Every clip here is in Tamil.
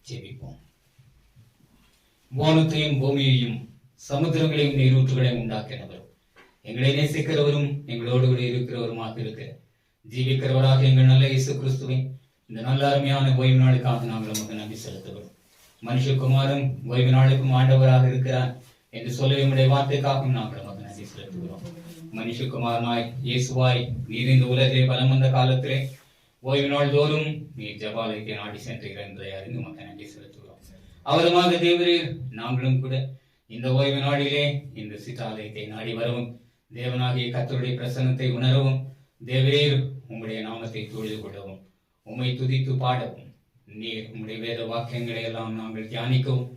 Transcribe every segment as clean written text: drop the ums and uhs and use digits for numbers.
ஜெபிப்போம். வானத்தையும் பூமியையும் சமுத்திரங்களையும் நீரூற்றுகளையும் உண்டாக்கினவரும் எங்களை நேசிக்கிறவரும் எங்களோடு கூட இருக்கிறவருமாக இருக்கிற ஜீவிக்கிறவராக எங்கள் நல்ல இயேசு கிறிஸ்துவை இந்த நல்ல அருமையான ஓய்வு நாளுக்காக நாங்கள் நமக்கு நன்றி செலுத்துகிறோம். மனுஷகுமாரன் ஓய்வு நாளுக்கும் ஆண்டவராக இருக்கிறார் என்று சொல்ல என்னுடைய வார்த்தைக்காகவும் நாங்கள் நமக்கு நன்றி செலுத்துகிறோம். மனுஷகுமாரனாய் இயேசுவாய் நீர் இந்த உலகிலே பலம் வந்த காலத்திலே ஓய்வு நாள் தோறும் நீர் ஜபாலயத்தை நாடி சென்றீர்கள் என்பதை அறிந்து நமக்கு நன்றி செலுத்துகிறோம். அவருமாக தேவரீர் நாங்களும் கூட இந்த ஓய்வு நாளிலே இந்த சிற்றாலயத்தை நாடி வரவும் தேவனாகிய கர்த்தருடைய பிரசன்னத்தை உணரவும் தேவரீர் உம்முடைய நாமத்தை தொழுது கொள்ளவும் உம்மை துதித்து பாடவும் நீர் உம்முடைய வேத வாக்கியங்களை எல்லாம் நாங்கள் தியானிக்கவும்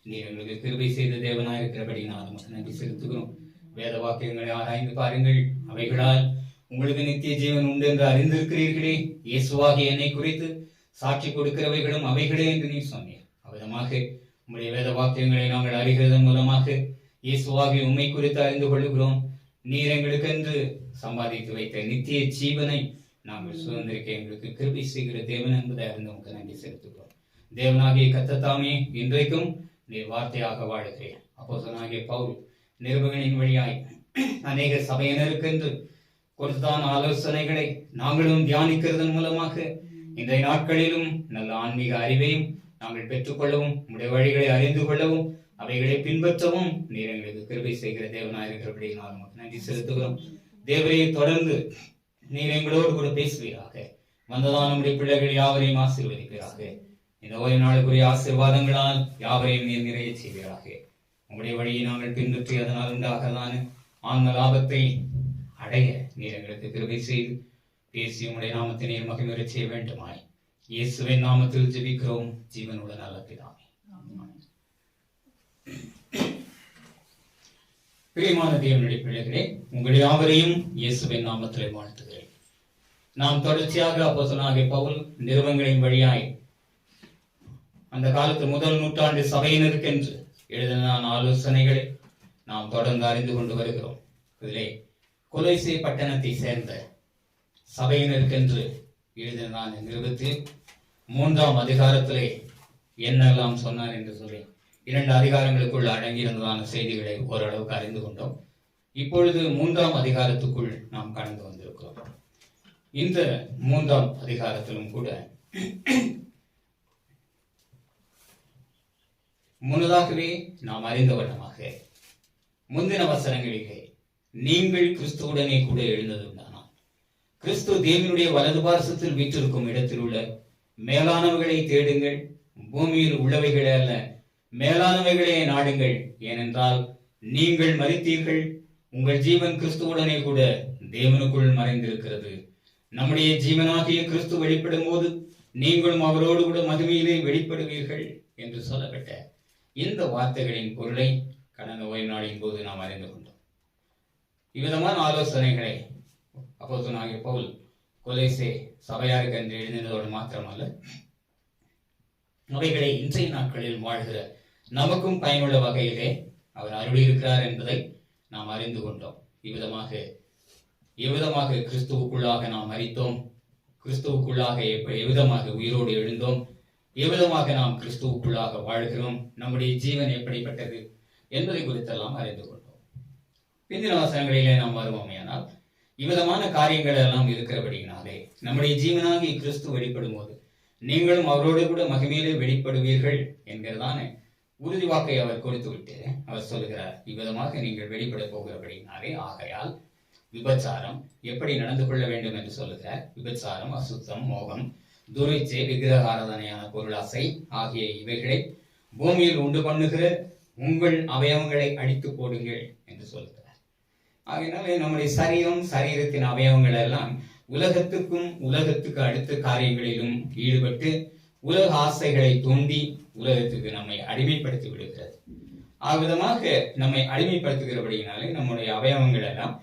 நீர் எங்களுக்கு கிருபை செய்த தேவனாய் இருக்கிறபடி நான் நமக்கு நன்றி செலுத்துகிறோம். வேத வாக்கியங்களை ஆராய்ந்து பாருங்கள், அவைகளால் உங்களுக்கு நித்திய ஜீவன் உண்டு என்று அறிந்திருக்கிறீர்களே. இயேசுவாகிய என்னை குறித்து சாட்சி கொடுக்கிறவைகளும் அவைகளே என்று நீ சொன்னீர். அவ்விதமாக உம்முடைய வேத வாக்கியங்களை நாங்கள் அறிகிறதன் மூலமாக இயேசுவாகிய உம்மை குறித்து அறிந்து கொள்ளுகிறோம். நீர் எங்களுக்கென்று சம்பாதித்து வைத்த நித்திய ஜீவனை நாங்கள் சுதந்திரிக்க எங்களுக்கு கிருபை செய்கிற தேவன் என்பதை அறிந்து உங்களுக்கு நன்றி செலுத்துகிறோம். தேவனாகிய கர்த்தர் இன்றைக்கும் நீர் வார்த்தையாக வாழுகிறேன். அப்போஸ்தலனாகிய பவுல் நிருபங்களின் வழியாய் அநேக சபையினருக்கென்று கொடுத்தான் ஆலோசனைகளை நாங்களும் தியானிக்கிறதன் மூலமாக இன்றைய நாட்களிலும் நல்ல ஆன்மீக அறிவையும் நாங்கள் பெற்றுக்கொள்ளவும் உடைய வழிகளை அறிந்து கொள்ளவும் அவைகளை பின்பற்றவும் நீர் எங்களுக்கு கிருபை செய்கிற தேவனாயிருக்கிறபடி நான் நமக்கு நன்றி செலுத்துகிறோம். தேவரையை தொடர்ந்து நீர் எங்களோடு கூட பேசுவீராக. வந்ததான் நம்முடைய பிள்ளைகள் யாவரையும் ஆசீர்வதிப்பீராக. இந்த ஓய்வு நாளுக்குரிய ஆசீர்வாதங்களால் யாவரையும் நீர் நிறைய செய்வீராக. உங்களுடைய வழியை நாங்கள் பின்பற்றி அதனால் உண்டாகதான ஆன்ம லாபத்தை அடைய நீர் எங்களுக்கு கிருபை செய்து பேசி உங்களுடைய நாமத்தை நீர் மகிமையுற செய்ய வேண்டுமாய் இயேசுவின் நாமத்தில் ஜெபிக்கிறோம் ஜீவனுள்ள நல்ல பிதாவே. பிரியமான தேவனுடைய பிள்ளைகளே, உங்கள் யாவரையும் இயேசுவின் நாமத்திலே வாழ்த்துகிறேன். நாம் தொடர்ச்சியாக அப்போஸ்தலனாகிய பவுல் நிருபங்களின் வழியாய் அந்த காலத்து முதல் நூற்றாண்டு சபையினருக்கென்று எழுதின ஆலோசனைகளை நாம் தொடர்ந்து அறிந்து கொண்டு வருகிறோம். இதிலே கொலோசே பட்டணத்தை சேர்ந்த சபையினருக்கென்று எழுதின நிருபத்தில் 3ஆம் அதிகாரத்திலே என்னெல்லாம் சொன்னார் என்று சொல்லி 2 அதிகாரங்களுக்குள் அடங்கியிருந்ததான செய்திகளை ஓரளவுக்கு அறிந்து கொண்டோம். இப்பொழுது 3ஆம் அதிகாரத்துக்குள் நாம் கடந்து வந்திருக்கிறோம். இந்த 3ஆம் அதிகாரத்திலும் கூட முன்னதாகவே நாம் அறிந்த வண்ணமாக முந்தின வசனங்களிலே நீங்கள் கிறிஸ்துவுடனே கூட எழுந்ததுண்டானால் கிறிஸ்து தேவனுடைய வலது பார்சத்தில் வீற்றிருக்கும் இடத்தில் உள்ள மேலானவைகளை தேடுங்கள், பூமியில் உள்ளவைகளே அல்ல மேலானவைகளே நாடுங்கள். ஏனென்றால் நீங்கள் மரித்தீர்கள், உங்கள் ஜீவன் கிறிஸ்துவுடனே கூட தேவனுக்குள் மறைந்திருக்கிறது. நம்முடைய ஜீவனாகிய கிறிஸ்து வெளிப்படும் போது நீங்களும் அவரோடு கூட மகிமையிலே வெளிப்படுவீர்கள் என்று சொல்லப்பட்ட இந்த வார்த்தைகளின் பொருளை கடந்த ஓய்வு நாளின் போது நாம் அறிந்து கொண்டோம். இவ்விதமான ஆலோசனைகளை அப்போஸ்தலனாகிய பவுல் கொலோசே சபையாருக்கு என்று எழுதினதோடு மாத்திரமல்ல, அவைகளை இன்றைய நாட்களில் வாழ்கிற நமக்கும் பயனுள்ள வகையிலே அவர் அருளியிருக்கிறார் என்பதை நாம் அறிந்து கொண்டோம். எவ்விதமாக கிறிஸ்துவுக்குள்ளாக நாம் மரித்தோம், கிறிஸ்துவுக்குள்ளாக எவ்விதமாக உயிரோடு எழுந்தோம், எவ்விதமாக நாம் கிறிஸ்துவுக்குள்ளாக வாழ்கிறோம், நம்முடைய ஜீவன் எப்படிப்பட்டது என்பதை குறித்தெல்லாம் அறிந்து கொண்டோம். பிந்தின வசனங்களிலே நாம் வருவோமேயானால் இவ்விதமான காரியங்கள் எல்லாம் இருக்கிறபடினாலே நம்முடைய ஜீவனாகி கிறிஸ்து வெளிப்படும் போது நீங்களும் அவரோடு கூட மகிமையிலே வெளிப்படுவீர்கள் என்கிறதான உறுதி வாக்கை அவர் கொடுத்து விட்டு அவர் சொல்லுகிறார், இவ்விதமாக நீங்கள் வெளிப்பட போகிறபடினாலே ஆகையால் விபச்சாரம் எப்படி நடந்து கொள்ள வேண்டும் என்று சொல்லுகிறார். விபச்சாரம், அசுத்தம், மோகம், துரைச்சை, விக்கிரக ஆராதனையான பொருளாசை ஆகிய இவைகளை பூமியில் உண்டு பண்ணுகிற உங்கள் அவயவங்களை அழித்து போடுங்கள் என்று சொல்லுகிறார். ஆகையினாலே நம்முடைய சரீரத்தின் அவயவங்கள் எல்லாம் உலகத்துக்கு அடுத்த காரியங்களிலும் ஈடுபட்டு உலக ஆசைகளை தூண்டி உலகத்துக்கு நம்மை அடிமைப்படுத்தி விடுகிறது. ஆவிதமாக நம்மை அடிமைப்படுத்துகிறபடியினாலே நம்முடைய அவயவங்கள் எல்லாம்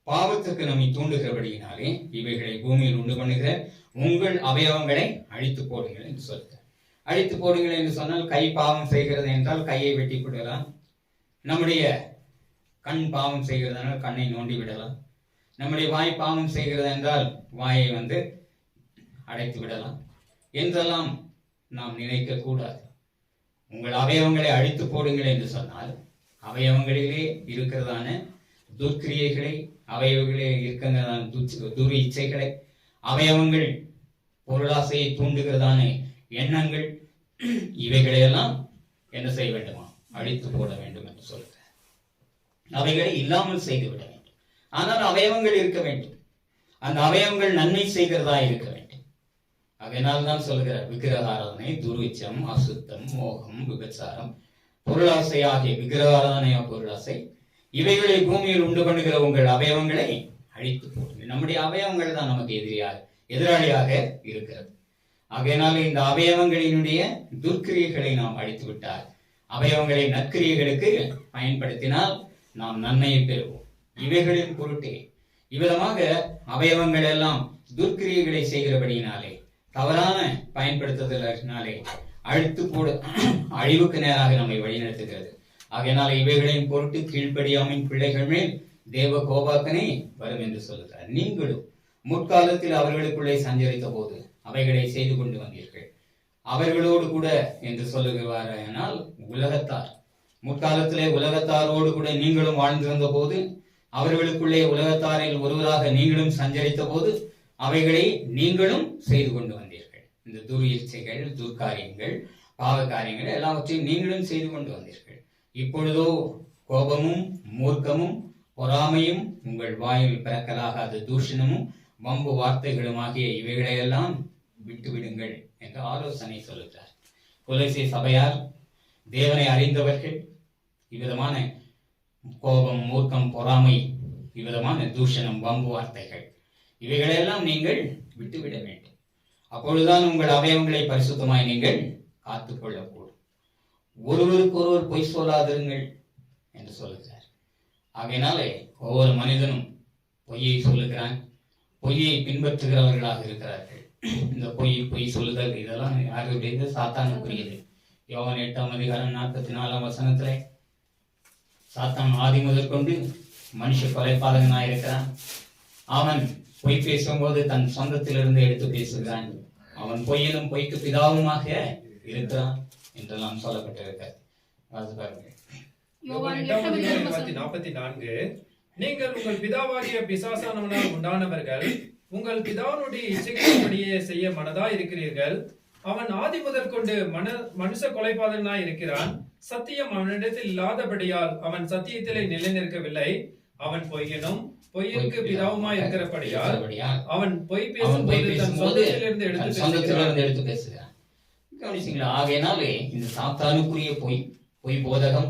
பாவத்துக்கு நம்மை தூண்டுகிறபடியினாலே இவைகளை பூமியில் உண்டு பண்ணுகிற உங்கள் அவயவங்களை அழித்து போடுங்கள் என்று சொல்கிறார். அழித்து போடுங்கள் என்று சொன்னால் கை பாவம் செய்கிறது என்றால் கையை வெட்டி விடலாம், நம்முடைய கண் பாவம் செய்கிறதென்றால் கண்ணை நோண்டி விடலாம், நம்முடைய வாய் பாவம் செய்கிறது என்றால் வாயை அடைத்து விடலாம் என்றெல்லாம் நாம் நினைக்க கூடாது. உங்கள் அவயவங்களை அழித்து போடுங்கள் என்று சொன்னால் அவயவங்களிலே இருக்கிறதான துர்க்கிரியைகளை, அவயவங்களே இருக்கிறதான துர் இச்சைகளை, அவயவங்கள் பொருளாசையை தூண்டுகிறதான எண்ணங்கள், இவைகளையெல்லாம் என்ன செய்ய வேண்டுமா? அழித்து போட வேண்டும் என்று சொல்கிறார். அவைகளை இல்லாமல் செய்து விட வேண்டும். ஆனால் அவயவங்கள் இருக்க வேண்டும். அந்த அவயவங்கள் நன்மை செய்கிறதா இருக்க வேண்டும். அதனால் தான் சொல்கிறார், விக்கிரகாராதனை, துர்விச்சம், அசுத்தம், மோகம், விபச்சாரம், பொருளாசை ஆகிய விக்கிரகாராதனை, பொருளாசை, இவைகளை பூமியில் உண்டு பண்ணுகிற உங்கள் அவயவங்களை அழித்து போடுங்கள். நம்முடைய அவயவங்கள் தான் நமக்கு எதிராளியாக இருக்கிறது. ஆகையினால இந்த அவயவங்களினுடைய துர்க்கிரியைகளை நாம் அழித்து விட்டால், அவயவங்களை நற்கிரியைகளுக்கு பயன்படுத்தினால் நாம் நன்மையை பெறுவோம். இவைகளின் பொருட்டே இவ்விதமாக அவயவங்கள் எல்லாம் துர்க்கிரியைகளை செய்கிறபடியினாலே, தவறான பயன்படுத்துதலினாலே அழித்து போட அழிவுக்கு நேராக நம்மை வழிநடத்துகிறது. ஆகையினால இவைகளின் பொருட்டு கீழ்ப்படியாமின் பிள்ளைகள் மேல் தேவ கோபாக்கனே வரும் என்று சொல்லுகிறார். நீங்களும் முற்காலத்தில் அவர்களுக்குள்ளே சஞ்சரித்த போது அவைகளை செய்து கொண்டு வந்தீர்கள். அவர்களோடு கூட என்று சொல்லுகிறார். உலகத்தார், முற்காலத்திலே உலகத்தாரோடு கூட நீங்களும் வாழ்ந்திருந்த போது, அவர்களுக்குள்ளே உலகத்தாரில் ஒருவராக நீங்களும் சஞ்சரித்த போது அவைகளை நீங்களும் செய்து கொண்டு வந்தீர்கள். இந்த துர் இச்சைகள், துர்காரியங்கள், பாவ காரியங்கள் எல்லாவற்றையும் நீங்களும் செய்து கொண்டு வந்தீர்கள். இப்பொழுதோ கோபமும் மூர்க்கமும் பொறாமையும் உங்கள் வாயில் பிறக்கலாகாத தூஷணமும் வம்பு வார்த்தைகளும் ஆகிய இவைகளையெல்லாம் விட்டுவிடுங்கள் என்று ஆலோசனை சொல்லுகிறார். கொலோசை சபையார், தேவனை அறிந்தவர்கள், இவ்விதமான கோபம், மூர்க்கம், பொறாமை, இவ்விதமான தூஷணம், வம்பு வார்த்தைகள், இவைகளையெல்லாம் நீங்கள் விட்டுவிட வேண்டும். அப்பொழுதுதான் உங்கள் அவயவங்களை பரிசுத்தமாய் நீங்கள் காத்துக்கொள்ளக்கூடும். ஒருவருக்கு ஒருவர் பொய் சொல்லாதிருங்கள் என்று சொல்லுகிறார். ஆகையினாலே ஒவ்வொரு மனிதனும் பொய்யை சொல்லுகிறான், பொய்யை பின்பற்றுகிறவர்களாக இருக்கிறார்கள். இந்த பொய் சொல்லுதல் இதெல்லாம் யாருடையது? சாத்தானுக்குரியது. யோவான் 8:44 சாத்தான் ஆதி முதற்கொண்டு மனுஷ கொலைபாதகனாய் இருக்கிறான். அவன் பொய் பேசும்போது தன் சொந்தத்திலிருந்து எடுத்து பேசுகிறான். அவன் பொய்யனும் பொய்க்கு பிதாவுமாக இருக்கிறான் என்றெல்லாம் சொல்லப்பட்டிருக்கிறது. நீங்கள் உங்கள் பிதாவாகிய பிசாசானவனால் உண்டானவர்கள், உங்கள் பிதாவினுடைய இச்சைகளின்படியே செய்ய மனதாய் இருக்கிறீர்கள். அவன் ஆதி முதல் கொண்டு மனுஷ கொலைபாதகனாய் இருக்கிறான். சத்தியம் அவனிடத்தில் இல்லாதபடியால் அவன் சத்தியத்திலே நிலைநிற்கவில்லை. அவன் பொய்யனும் பொய்யனுக்கு பிதாவுமாய் இருக்கிறபடியால் அவன் பொய் பேசும்போது தன் சொந்தத்திலிருந்து எடுத்து பேசுகிறான். ஆகையினாலே இந்த சாத்தானுக்குரிய பொய் போதகம்,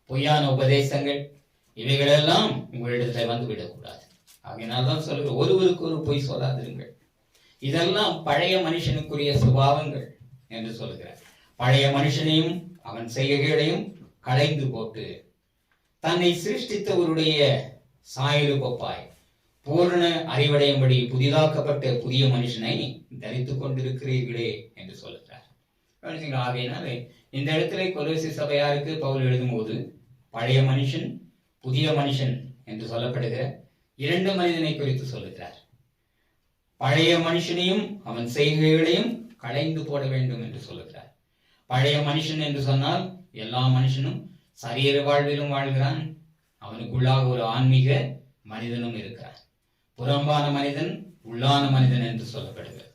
பொய்யான உபதேசங்கள், இவைகளெல்லாம் உங்களிடத்துல வந்து விடக்கூடாது. ஆகையினால்தான் சொல்லுங்க, ஒருவருக்கு ஒரு பொய் சொல்லாதிருங்கள். இதெல்லாம் பழைய மனுஷனுக்குரிய சுபாவங்கள் என்று சொல்லுகிறார். பழைய மனுஷனையும் அவன் செய்கைகளையும் களைந்து போட்டு தன்னை சிருஷ்டித்தவருடைய சாயலு கொப்பாய் பூரண அறிவடையும்படி புதிதாக்கப்பட்ட புதிய மனுஷனை தரித்துக் கொண்டிருக்கிறீர்களே என்று சொல்லுகிறார். ஆகையினால இந்த இடத்துல கொலோசி சபையாருக்கு பவுல் எழுதும்போது பழைய மனுஷன், புதிய மனுஷன் என்று சொல்லப்படுகிற இரண்டு மனிதனை குறித்து சொல்லுகிறார். பழைய மனுஷனையும் அவன் செய்கைகளையும் களைந்து போட வேண்டும் என்று சொல்லுகிறார். பழைய மனுஷன் என்று சொன்னால் எல்லா மனுஷனும் சரீர வாழ்விலும் வாழ்கிறான். அவனுக்குள்ளாக ஒரு ஆன்மீக மனிதனும் இருக்கிறான். புறம்பான மனிதன், உள்ளான மனிதன் என்று சொல்லப்படுகிறது.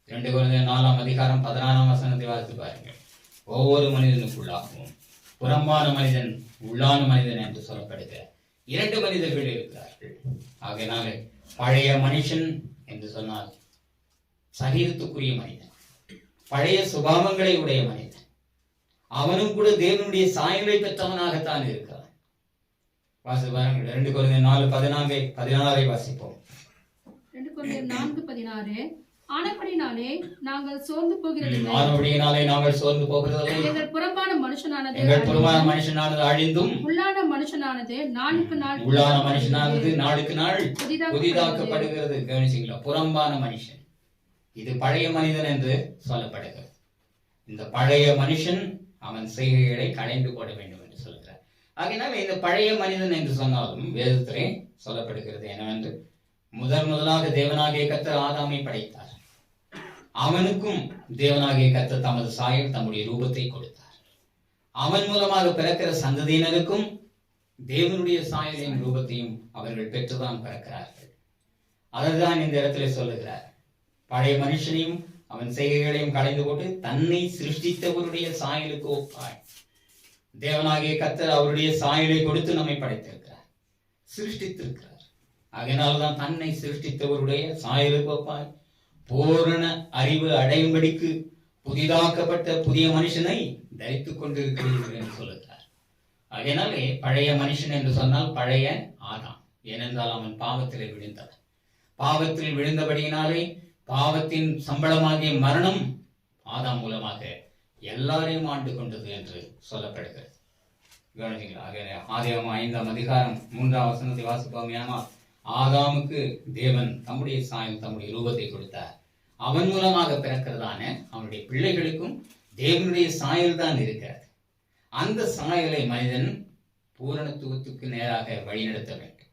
2 கொரிந்தியர் 4:16 வாசித்து பாருங்கள். ஒவ்வொரு மனிதனுக்குள்ளாகவும் புறம்பான மனிதன், உள்ளான மனிதன் என்று சொல்லப்படுகிற 2 மனிதர்கள் இருக்கிறார்கள். ஆகையினால பழைய மனுஷன் என்று சொன்னால் சரீரத்துக்குரிய மனிதன், பழைய சுபாவங்களை உடைய மனிதன். அவனும் கூட தேவனுடைய சாயலை பெற்றவனாகத்தான் இருக்கிறான். வாசி பாருங்கள். 2 கொரிந்தியர் 4:16 வாசிப்போம். 2 கொரிந்தியர் 4:16 ஆனபடினாலே நாங்கள் சோர்ந்து போகிறதில்லை. எங்கள் புறம்பான மனுஷனானது அழிந்தும் உள்ளான மனுஷனானது நாளுக்கு நாள் புதிதாக்கப்படுகிறது. கவனிச்சீங்களா? புறம்பான மனுஷன், இது பழைய மனிதன் என்று சொல்லப்படுகிறது. இந்த பழைய மனுஷன் அவன் செய்கைகளை களைந்து போட வேண்டும் என்று சொல்கிறார். ஆகையினால் இந்த பழைய மனிதன் என்று சொன்னாலும் வேதத்திலே சொல்லப்படுகிறது என்னவென்று, முதலாக தேவனாகிய கர்த்தர் ஆதாமை படைத்தார். அவனுக்கும் தேவனாகிய கர்த்தர் தமது சாயல், தம்முடைய ரூபத்தை கொடுத்தார். அவன் மூலமாக பிறக்கிற சந்ததியினருக்கும் தேவனுடைய சாயலையும் ரூபத்தையும் அவர்கள் பெற்றுதான் பிறக்கிறார்கள். அதைதான் இந்த இடத்துல சொல்லுகிறார். பழைய மனுஷனையும் அவன் செய்கைகளையும் களைந்து போட்டு தன்னை சிருஷ்டித்தவருடைய சாயலுக்கு ஒப்பாய். தேவனாகிய கர்த்தர் அவருடைய சாயலை கொடுத்து நம்மை படைத்திருக்கிறார், சிருஷ்டித்திருக்கிறார். அதனால்தான் தன்னை சிருஷ்டித்தவருடைய சாயலுக்கு ஒப்பாய் பூரண அறிவு அடையும்படிக்கு புதிதாக்கப்பட்ட புதிய மனுஷனை தரித்துக் கொண்டிருக்கிறீர்கள் என்று சொல்லுகிறார். அதனாலே பழைய மனுஷன் என்று சொன்னால் பழைய ஆதாம். ஏனென்றால் அவன் பாவத்திலே விழுந்தவன். பாவத்தில் விழுந்தபடியினாலே பாவத்தின் சம்பளமாகிய மரணம் ஆதாம் மூலமாக எல்லாரையும் ஆண்டு கொண்டது என்று சொல்லப்படுகிறது. ஆதியாகமம் 5ஆம் அதிகாரம் 3ஆம் வசனத்தை வாசிப்போமேயானால், ஆதாமுக்கு தேவன் தம்முடைய சாயல் தம்முடைய ரூபத்தை கொடுத்தார். அவன் மூலமாக பிறக்கிறதான அவனுடைய பிள்ளைகளுக்கும் தேவனுடைய சாயல் தான் இருக்கிறது. அந்த சாயலை மனிதன் பூரணத்துவத்துக்கு நேராக வழிநடத்த வேண்டும்.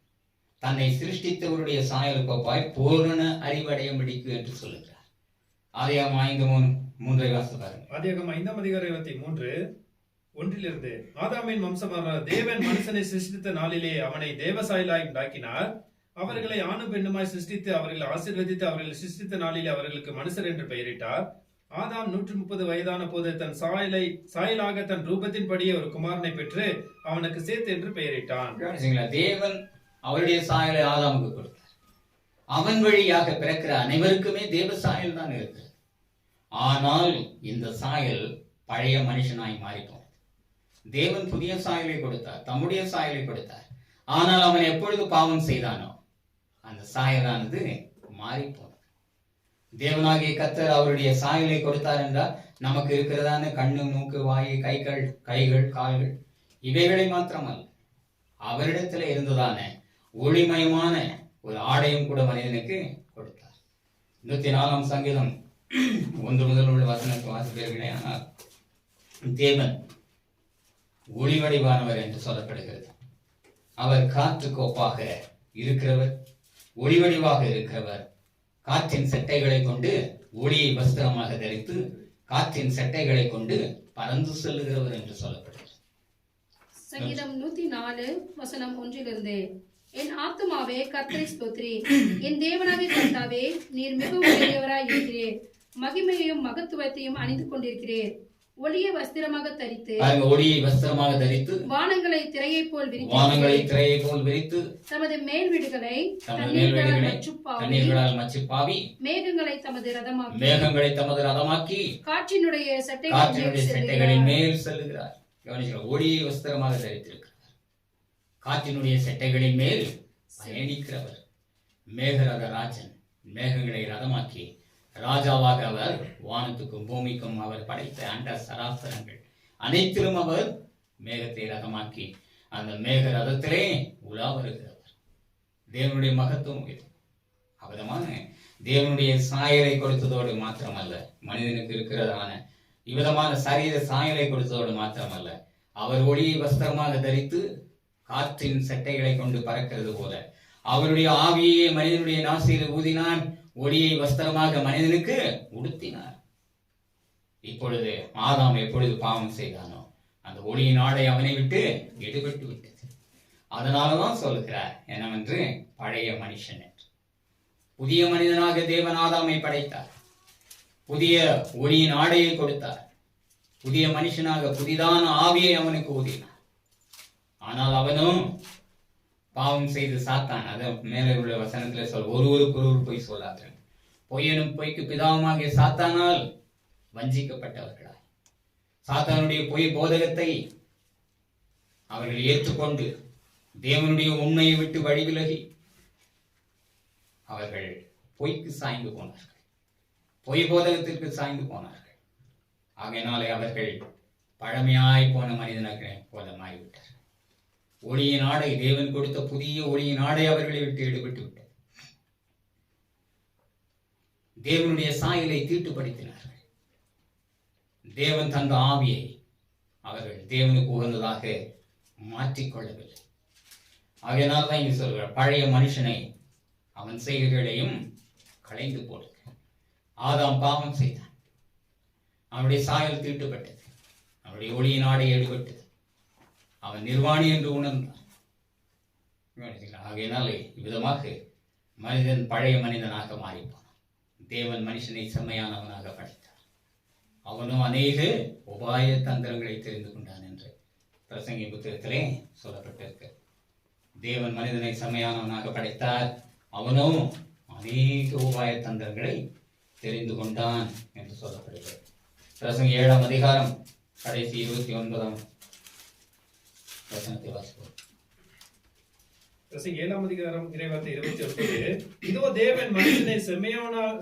தன்னை சிருஷ்டித்தவருடைய சாயலுக்கு ஒப்பாய் பூரண அறிவடையும்படிக்கு என்று சொல்லுகிறார். ஆதியாகமம் 5:3 வாசிப்பாருங்க. ஆதியாகமம் 5ஆம் அதிகாரம் 23:1 ஆதாமின் வம்சமான தேவன் மனுஷனை சிருஷ்டித்த நாளிலே அவனை தேவசாயலாய் உண்டாக்கினார். அவர்களை ஆணும் பெண்ணுமாய் சிருஷ்டித்து அவர்களை ஆசீர்வதித்து அவர்களை சிருஷ்டித்த நாளிலே அவர்களுக்கு மனுஷர் என்று பெயரிட்டார். ஆதாம் 130 வயதான போது தன் சாயலாக தன் ரூபத்தின்படியே ஒரு குமாரனை பெற்று அவனுக்கு சேத் என்று பெயரிட்டான். தேவன் அவருடைய சாயலை ஆதாமுக்கு கொடுத்தார். அவன் வழியாக பிறக்கிற அனைவருக்குமே தேவ சாயல் தான் இருக்கு. ஆனால் இந்த சாயல் பழைய மனுஷனாய் மாறி போனது. தேவன் புதிய சாயலை கொடுத்தார், தம்முடைய சாயலை கொடுத்தார். ஆனால் அவன் எப்பொழுது பாவம் செய்தானோ அந்த சாயலானது மாறி போனது. தேவனாகிய கர்த்தர் அவருடைய சாயலை கொடுத்தார் என்றால் நமக்கு இருக்கிறதான கண்ணு, மூக்கு, வாயு, கைகள், கால்கள் இவைகளை மாத்திரமல்ல, அவரிடத்துல இருந்ததான ஒளிமயமான ஒரு ஆடையும் கூட மனிதனுக்கு கொடுத்தார். 104ஆம் சங்கீதம் 1 முதல் உள்ள வசனத்தை வாசிப்பீர்களே, ஆனால் தேவன் ஒளிவடிவானவர் என்று சொல்லப்படுகிறது. அவர் காற்றுக்கு ஒப்பாக இருக்கிறவர், ஒளிவடிவாக இருக்கிறவர். காற்றின் செட்டைகளை கொண்டு ஒளியை வஸ்திரமாக தரித்து காற்றின் செட்டைகளை கொண்டு பறந்து செல்லுகிறவர் என்று சொல்லப்படுகிறது. சங்கீதம் 104:1 என் ஆத்துமாவே கர்த்தரை ஸ்தோத்திரி, என் தேவனாகிய கர்த்தாவே, நீர் மிகவும் பெரியவராய் இருக்கிறீர், மகிமையையும் மகத்துவத்தையும் அணிந்து கொண்டிருக்கிறீர். ஒளியை வஸ்திரமாக தரித்து வானங்களை திரையை போல் விரித்து தமது மேல் வீடுகளை தண்ணீர்களால் மச்சுப்பாவி மேகங்களை தமது ரதமாக்கி காற்றினுடைய செட்டைகளின் மேல் செல்லுகிறார். ஒளியை வஸ்திரமாக தரித்திருக்கிறார், காற்றினுடைய செட்டைகளின் மேல் பயணிக்கிறவர். மேகரத ராஜன், மேகங்களை ரதமாக்கி ராஜாவாக அவர் வானத்துக்கும் பூமிக்கும் அவர் படைத்த அண்ட சராசரங்கள் அனைத்திலும் அவர் மேகத்தை ரதமாக்கி அந்த மேக ரதத்திலே உலா வருகிறவர். தேவனுடைய மகத்துவம் இது. அவ்விதமான தேவனுடைய சாயலை கொடுத்ததோடு மாத்திரமல்ல, மனிதனுக்கு இருக்கிறதான இவ்விதமான சரீர சாயலை கொடுத்ததோடு மாத்திரமல்ல, அவர் ஒளியை வஸ்திரமாக தரித்து காற்றின் செட்டைகளை கொண்டு பறக்கிறது போல அவருடைய ஆவியை மனிதனுடைய நாசியில் ஊதினான், ஒளியை வஸ்திரமாக மனிதனுக்கு உடுத்தினார். இப்பொழுது ஆதாம் எப்பொழுது பாவம் செய்தானோ அந்த ஒளியின் ஆடை அவனை விட்டு எடுபட்டு விட்டது. அதனாலதான் சொல்லுகிறார் என்னவென்று பழைய மனுஷன் என்று. புதிய மனிதனாக தேவன் ஆதாமை படைத்தார், புதிய ஒளியின் ஆடையை கொடுத்தார், புதிய மனுஷனாக புதிதான ஆவியை அவனுக்கு ஊதினார். ஆனால் அவனும் பாவம் செய்து சாத்தான். அதை மேலே உள்ள வசனத்துல ஒருவருக்கொருவர் பொய் சொல்லார்கள், பொய்யனும் பொய்க்கு பிதாவுமாகிய சாத்தானால் வஞ்சிக்கப்பட்டவர்களாய் சாத்தானுடைய பொய் போதகத்தை அவர்கள் ஏற்றுக்கொண்டு தேவனுடைய உண்மையை விட்டு வழிவிலகி அவர்கள் பொய்க்கு சாய்ந்து போனார்கள், பொய் போதகத்திற்கு சாய்ந்து போனார்கள். ஆகையினாலே அவர்கள் பழமையாய் போன மனிதனர்களை போல மாறிவிட்டார்கள். ஒளியின் ஆடை, தேவன் கொடுத்த புதிய ஒளியின் ஆடை அவர்களை விட்டு எடுபட்டு விட்டது. தேவனுடைய சாயலை தீட்டுப்படுத்தினார்கள். தேவன் தந்த ஆவியை அவர்கள் தேவனுக்கு உகந்ததாக மாற்றிக்கொள்ளவில்லை. ஆகையினால் தான் இங்கு சொல்கிறார், பழைய மனுஷனை அவன் செய்கைகளையும் களைந்து போடுங்க. ஆதாம் பாவம் செய்தான், அவனுடைய சாயல் தீட்டுப்பட்டது, அவனுடைய ஒளியினாலே எடுபட்டது. அவன் நிர்வாணி என்று உணர்ந்தான். ஆகையினாலே இவ்விதமாக மனிதன் பழைய மனிதனாக மாறிப்போனான். தேவன் மனுஷனை செம்மையானவனாக படைத்தார். அவனும் அநேக உபாய தந்திரங்களை தெரிந்து கொண்டான் என்று பிரசங்கி புத்தகத்திலே சொல்லப்பட்டிருக்கு. தேவன் மனிதனை செம்மையானவனாக படைத்தார். அவனும் அநேக உபாய தந்திரங்களை தெரிந்து கொண்டான் என்று சொல்லப்படுகிறது. பிரசங்கி 7ஆம் அதிகாரம் கடைசி 29ஆம் வசனத்தை வாசிப்போம். 7ஆம் அதிகாரம் 29. இதோ தேவன் மனுஷனை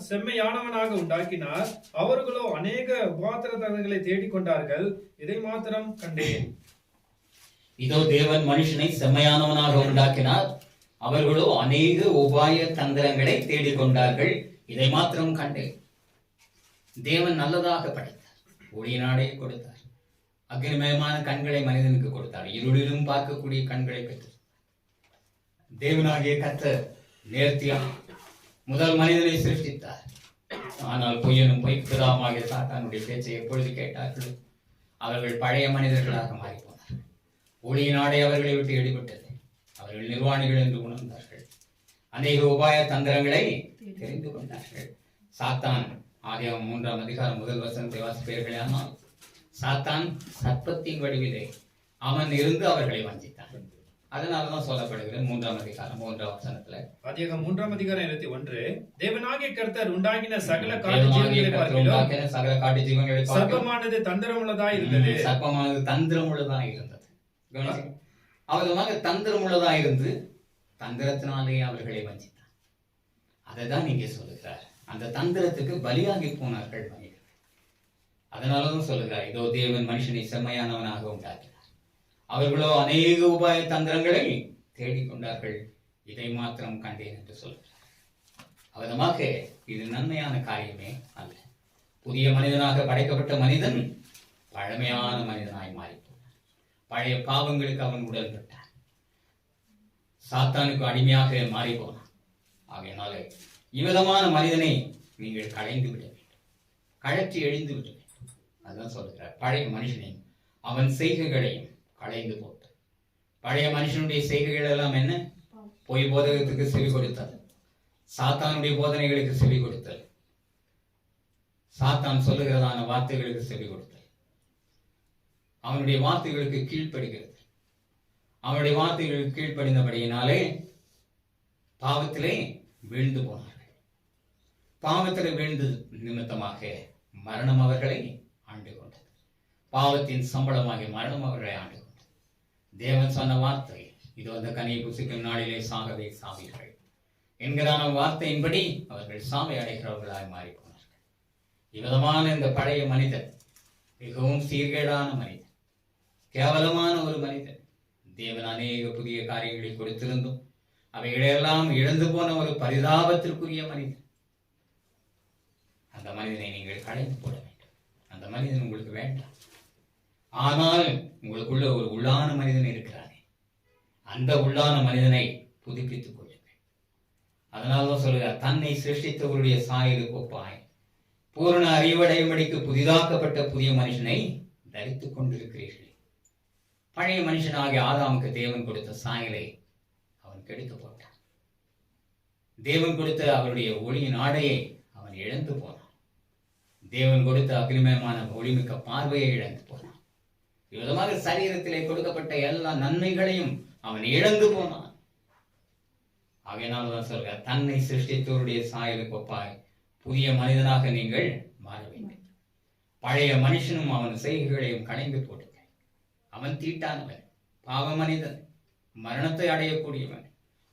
செம்மையானவனாக உண்டாக்கினார். அவர்களோ அநேக உபாத்திரங்களை தேடிக்கொண்டார்கள். இதை மாத்திரம் கண்டேன். இதோ தேவன் மனுஷனை செம்மையானவனாக உண்டாக்கினார். அவர்களோ அநேக உபாய தந்திரங்களை தேடிக்கொண்டார்கள். இதை மாத்திரம் கண்டேன். தேவன் நல்லதாக படைத்தார். ஒளியினாலே கொடுத்தார். அக்னிமயமான கண்களை மனிதனுக்கு கொடுத்தார். இருளிலும் பார்க்கக்கூடிய கண்களை பெற்றார். தேவனாகிய கர்த்தர் நேர்த்தியாக முதல் மனிதனை சிருஷ்டித்தார். ஆனால் பொய்யனும் பொய்ப்பிதாமாகிய சாத்தானுடைய பேச்சை எப்பொழுது கேட்டார்களோ அவர்கள் பழைய மனிதர்களாக மாறிப்போனார். ஒளியினாலே அவர்களை விட்டு எடுபட்டது. அவர்கள் நிர்வாணிகள் என்று உணர்ந்தார்கள். அநேக உபாய தந்திரங்களை தெரிந்து கொண்டார்கள். சாத்தான் ஆதியாகமம் 3ஆம் அதிகாரம் 1 வசனத்தை வாசிப்பீர்களே, ஆனால் சாத்தான் சர்ப்பத்தின் வடிவிலே அவன் இருந்து அவர்களை வஞ்சித்தான். அதனாலதான் சொல்லப்படுகிறது 3ஆம் அதிகாரம் 1ஆம் வசனத்துல. ஆதியாகமம் 3ஆம் அதிகாரம் 21. தேவனாகிய கர்த்தர் உண்டாக்கின சகல காட்டு ஜீவங்களை பார்க்கிலும் சகல காட்டு ஜீவங்களை சர்ப்பமானது தந்திரமுள்ளதா இருந்தது. சர்ப்பமானது தந்திரமுள்ளதா இருந்தது. அவர்களாக தந்திரமுள்ளதா இருந்து தந்திரத்தினாலே அவர்களை வஞ்சித்தான். அதைதான் நீங்க சொல்லுகிறார். அந்த தந்திரத்துக்கு பலியாகி போனார்கள் மனிதர்கள். அதனாலதான் சொல்லுகிறார், இதோ தேவன் மனுஷனை செம்மையானவனாக உண்டாக்கினார். அவர்களோ அநேக உபாய தந்திரங்களை தேடிக்கொண்டார்கள். இதை மாத்திரம் கண்டேன் என்று சொல்கிறார். அவதமாக இது நன்மையான காரியமே அல்ல. புதிய மனிதனாக படைக்கப்பட்ட மனிதன் பழமையான மனிதனாய் மாறிப்போனார். பழைய பாவங்களுக்கு அவன் உடன்பட்டான். சாத்தானுக்கு அடிமையாக மாறி போனான். ஆகையினால இவ்விதமான மனிதனை நீங்கள் களைந்து விட வேண்டும். கழற்றி எழுந்து விட வேண்டும். அதுதான் சொல்லுகிறார். பழைய மனுஷனையும் அவன் செய்கைகளையும் களைந்து போட்டு. பழைய மனுஷனுடைய செய்கைகள் எல்லாம் என்ன? பொய் போதகத்துக்கு செவி கொடுத்தல், சாத்தானுடைய போதனைகளுக்கு செவி கொடுத்தல், சாத்தான் சொல்லுகிறதான வார்த்தைகளுக்கு செவி கொடுத்தல், அவனுடைய வார்த்தைகளுக்கு கீழ்ப்படுகிறது. அவனுடைய வார்த்தைகளுக்கு கீழ்ப்படிந்தபடியினாலே பாவத்திலே வீழ்ந்து போனார்கள். பாவத்திலே வீழ்ந்து நிமித்தமாக மரணம் அவர்களை ஆண்டு கொண்டது. பாவத்தின் சம்பளமாக மரணம் அவர்களை ஆண்டு கொண்டது. தேவன் சொன்ன வார்த்தை, இது அந்த கனியை புசிக்கும் நாளிலே சாகவே சாவீர்கள் என்கிறான வார்த்தையின்படி அவர்கள் சாவை அடைகிறவர்களாய் மாறி போனார்கள். இவ்விதமான இந்த பழைய மனிதன் மிகவும் சீர்கேடான மனிதன், கேவலமான ஒரு மனிதன். தேவன் அநேக புதிய காரியங்களை கொடுத்திருந்தும் அவைகளெல்லாம் இழந்து போன ஒரு பரிதாபத்திற்குரிய மனிதன். அந்த மனிதனை நீங்கள் களைந்து போட வேண்டும். அந்த மனிதன் உங்களுக்கு வேண்டாம். ஆனால் உங்களுக்குள்ள ஒரு உள்ளான மனிதன் இருக்கிறானே, அந்த உள்ளான மனிதனை புதுப்பித்துக் கொள்ளுங்கள். அதனால்தான் சொல்லுகிறார், தன்னை சிருஷ்டித்தவருடைய சாயலுக்கு ஒப்பாய் பூரண அறிவடையும்படிக்கு புதிதாக்கப்பட்ட புதிய மனுஷனை தரித்துக் கொண்டிருக்கிறீர்கள். பழைய மனுஷனாகிய ஆதாமுக்கு தேவன் கொடுத்த சாயலை அவன் கெடுத்து போட்டான். தேவன் கொடுத்த அவருடைய ஒளியின் ஆடையை அவன் இழந்து போனான். தேவன் கொடுத்த அக்னிமயமான ஒளிமிக்க பார்வையை இழந்து போனான். இவ்விதமாக சரீரத்திலே கொடுக்கப்பட்ட எல்லா நன்மைகளையும் அவன் இழந்து போனான். ஆகையினால்தான் சொல்ற, தன்னை சிருஷ்டித்தவருடைய சாயலுக்கு ஒப்பாய் புதிய மனிதனாக நீங்கள் மாற வேண்டும். பழைய மனுஷனும் அவன் செய்கைகளையும் களைந்து போடுங்க. அவன் தீட்டானவன், பாவ மனிதன், மரணத்தை அடையக்கூடியவன்,